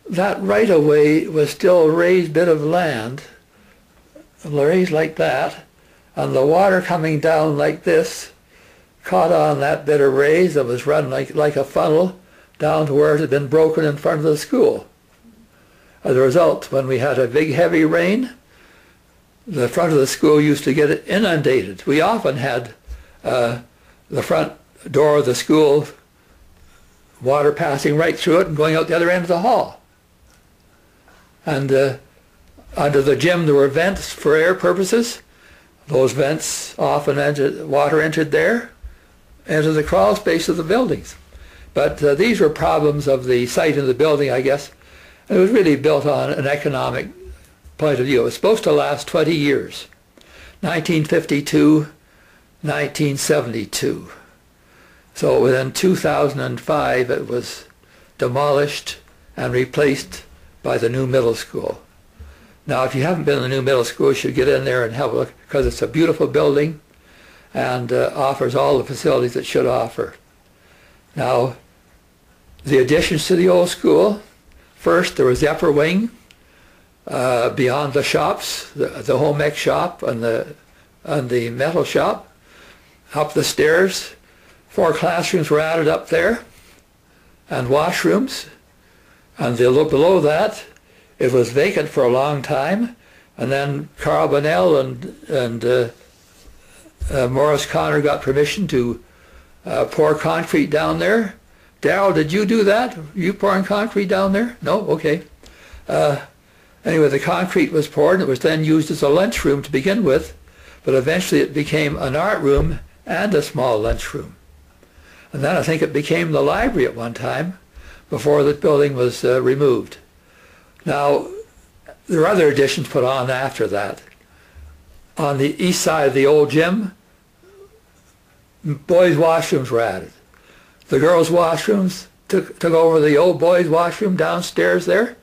that right-of-way was still a raised bit of land, raised like that, and the water coming down like this caught on that bit of raise that was run like a funnel down to where it had been broken in front of the school. As a result, when we had a big heavy rain, the front of the school used to get inundated. We often had the front door of the school, water passing right through it and going out the other end of the hall. And under the gym there were vents for air purposes. Those vents often water entered there, into the crawl space of the buildings. But these were problems of the site of the building, I guess. And it was really built on an economic point of view. It was supposed to last 20 years, 1952, 1972. So within 2005 it was demolished and replaced by the new middle school. Now, if you haven't been in the new middle school, you should get in there and have a look, because it's a beautiful building and offers all the facilities it should offer. Now, the additions to the old school, first there was the upper wing, beyond the shops, the home ec shop and the metal shop, up the stairs, 4 classrooms were added up there, and washrooms. And below that, it was vacant for a long time. And then Carl Bonnell and Morris Connor got permission to pour concrete down there. Darrell, did you do that? You pouring concrete down there? No? Okay. Anyway, the concrete was poured, and it was then used as a lunchroom to begin with, but eventually it became an art room and a small lunchroom. And then I think it became the library at one time before the building was removed. Now, there were other additions put on after that. On the east side of the old gym, boys' washrooms were added. The girls' washrooms took over the old boys' washroom downstairs there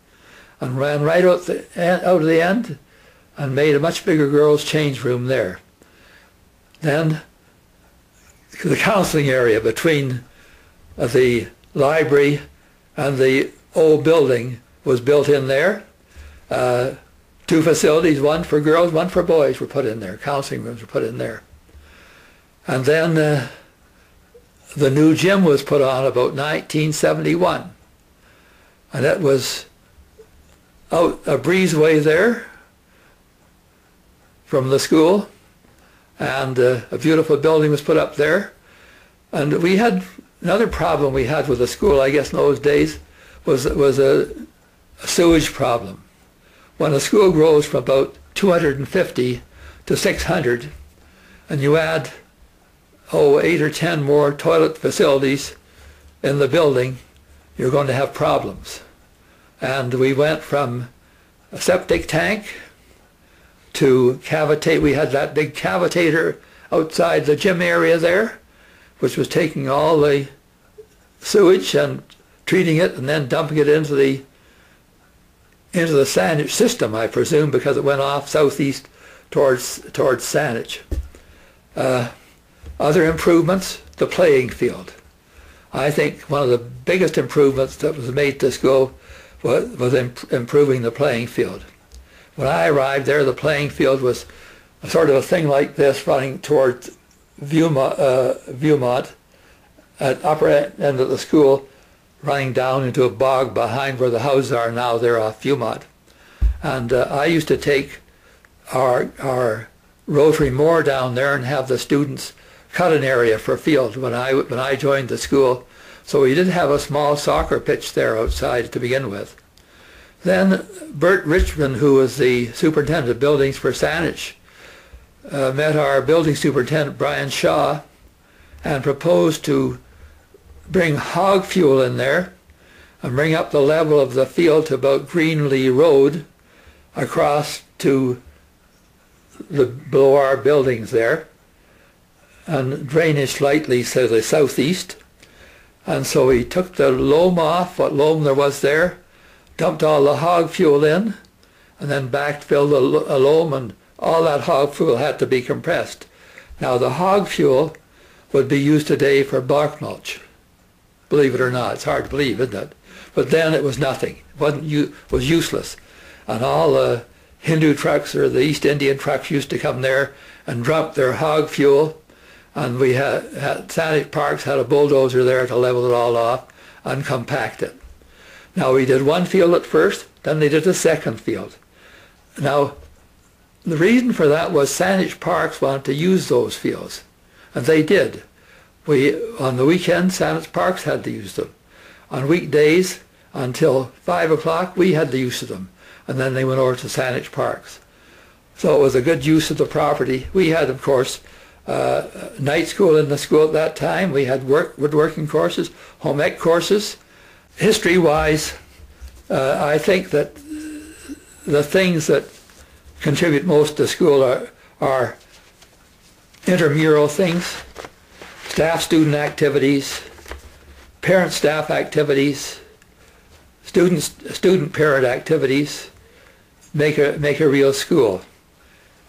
and ran right out of the end and made a much bigger girls' change room there. Then the counseling area between the library and the old building was built in there. 2 facilities, one for girls, one for boys, were put in there. Counseling rooms were put in there. And then the new gym was put on about 1971. And that was out a breezeway there from the school. And a beautiful building was put up there. And we had another problem we had with the school, I guess in those days, was a sewage problem. When a school grows from about 250 to 600, and you add 8 or 10 more toilet facilities in the building, you're going to have problems. And we went from a septic tank to cavitate. We had that big cavitator outside the gym area there, which was taking all the sewage and treating it and then dumping it into the Saanich system, I presume, because it went off southeast towards Saanich. Other improvements, the playing field. I think one of the biggest improvements that was made to school was improving the playing field. When I arrived there, the playing field was sort of a thing like this running towards Viewmont at upper end of the school, running down into a bog behind where the houses are now. They're off Viewmont. And I used to take our rotary mower down there and have the students cut an area for field when I joined the school. So we did have a small soccer pitch there outside to begin with. Then Bert Richmond, who was the superintendent of buildings for Saanich, met our building superintendent, Brian Shaw, and proposed to bring hog fuel in there and bring up the level of the field to about Greenlee Road across to below our buildings there, and drainage slightly to the southeast. And so we took the loam off, what loam there was there, dumped all the hog fuel in, and then backfilled the loam, and all that hog fuel had to be compressed. Now the hog fuel would be used today for bark mulch. Believe it or not, it's hard to believe, isn't it? But then it was nothing. It was useless. And all the Hindu trucks or the East Indian trucks used to come there and dump their hog fuel. And we had Saanich Parks had a bulldozer there to level it all off and compact it. Now we did one field at first, then they did a second field. Now the reason for that was Saanich Parks wanted to use those fields, and they did. On the weekends, Saanich Parks had to use them. On weekdays, until 5 o'clock, we had the use of them, and then they went over to Saanich Parks. So it was a good use of the property. We had, of course, night school in the school at that time. We had woodworking courses, home ec courses. History-wise, I think that the things that contribute most to school are intramural things, staff-student activities, parent-staff activities, student-parent activities, make a real school.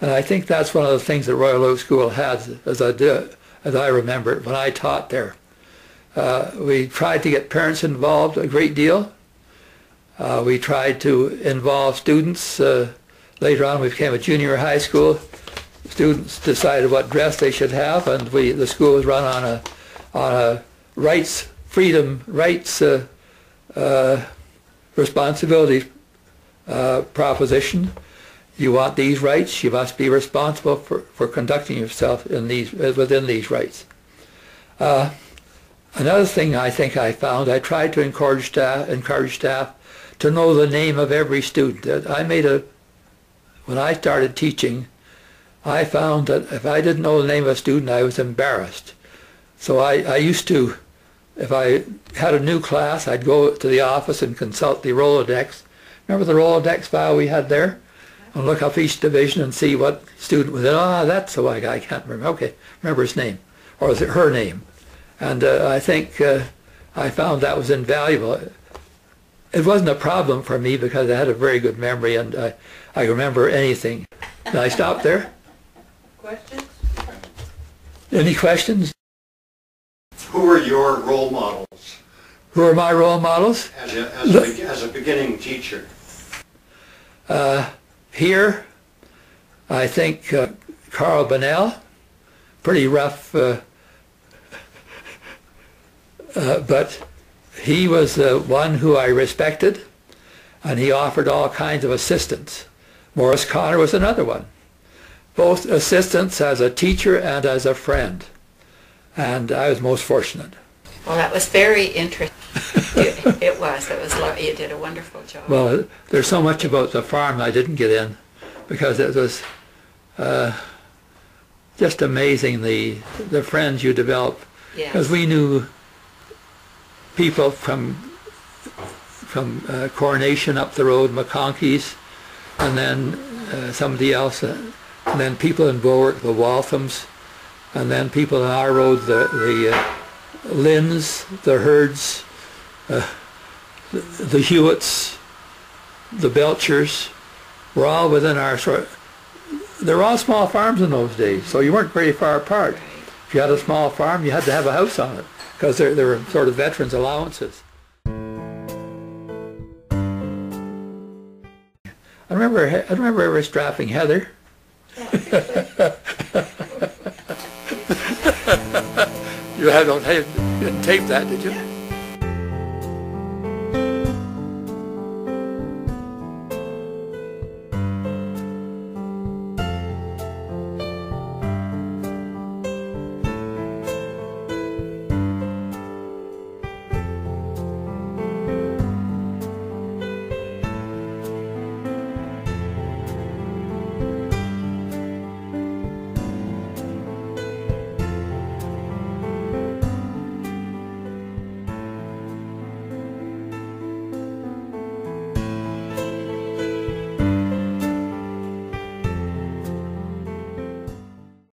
And I think that's one of the things that Royal Oak School had, as I remember it, when I taught there. We tried to get parents involved a great deal. We tried to involve students. Later on, we became a junior high school. Students decided what dress they should have, and the school was run on a rights, freedom, rights, responsibility proposition. You want these rights, you must be responsible for conducting yourself in these, within these rights. Another thing I think I found, I tried to encourage staff to know the name of every student. When I started teaching, I found that if I didn't know the name of a student, I was embarrassed. So I used to, if I had a new class, I'd go to the office and consult the Rolodex. Remember the Rolodex file we had there? And look up each division and see what student was in. Ah, that's the one I can't remember. Okay, remember his name, or is it her name? And I think I found that was invaluable. It wasn't a problem for me because I had a very good memory and I remember anything. Did I stop there? Questions? Any questions? Who were your role models Who are my role models? as a beginning teacher? Here, I think Carl Bunnell, pretty rough, but he was one who I respected, and he offered all kinds of assistance. Morris Connor was another one. Both assistance as a teacher and as a friend. And I was most fortunate. Well, that was very interesting. It was. You did a wonderful job. Well, there's so much about the farm I didn't get in because it was just amazing the friends you develop. Because we knew people from Coronation up the road, McConkey's, and then somebody else, and then people in Bowick, the Walthams, and then people on our road, the Lynns, the Herds, the Hewitts, the Belchers, were all within our sort. They were all small farms in those days, so you weren't very far apart. If you had a small farm, you had to have a house on it, because there were sort of veterans' allowances. I remember ever strapping Heather. You didn't tape that, did you?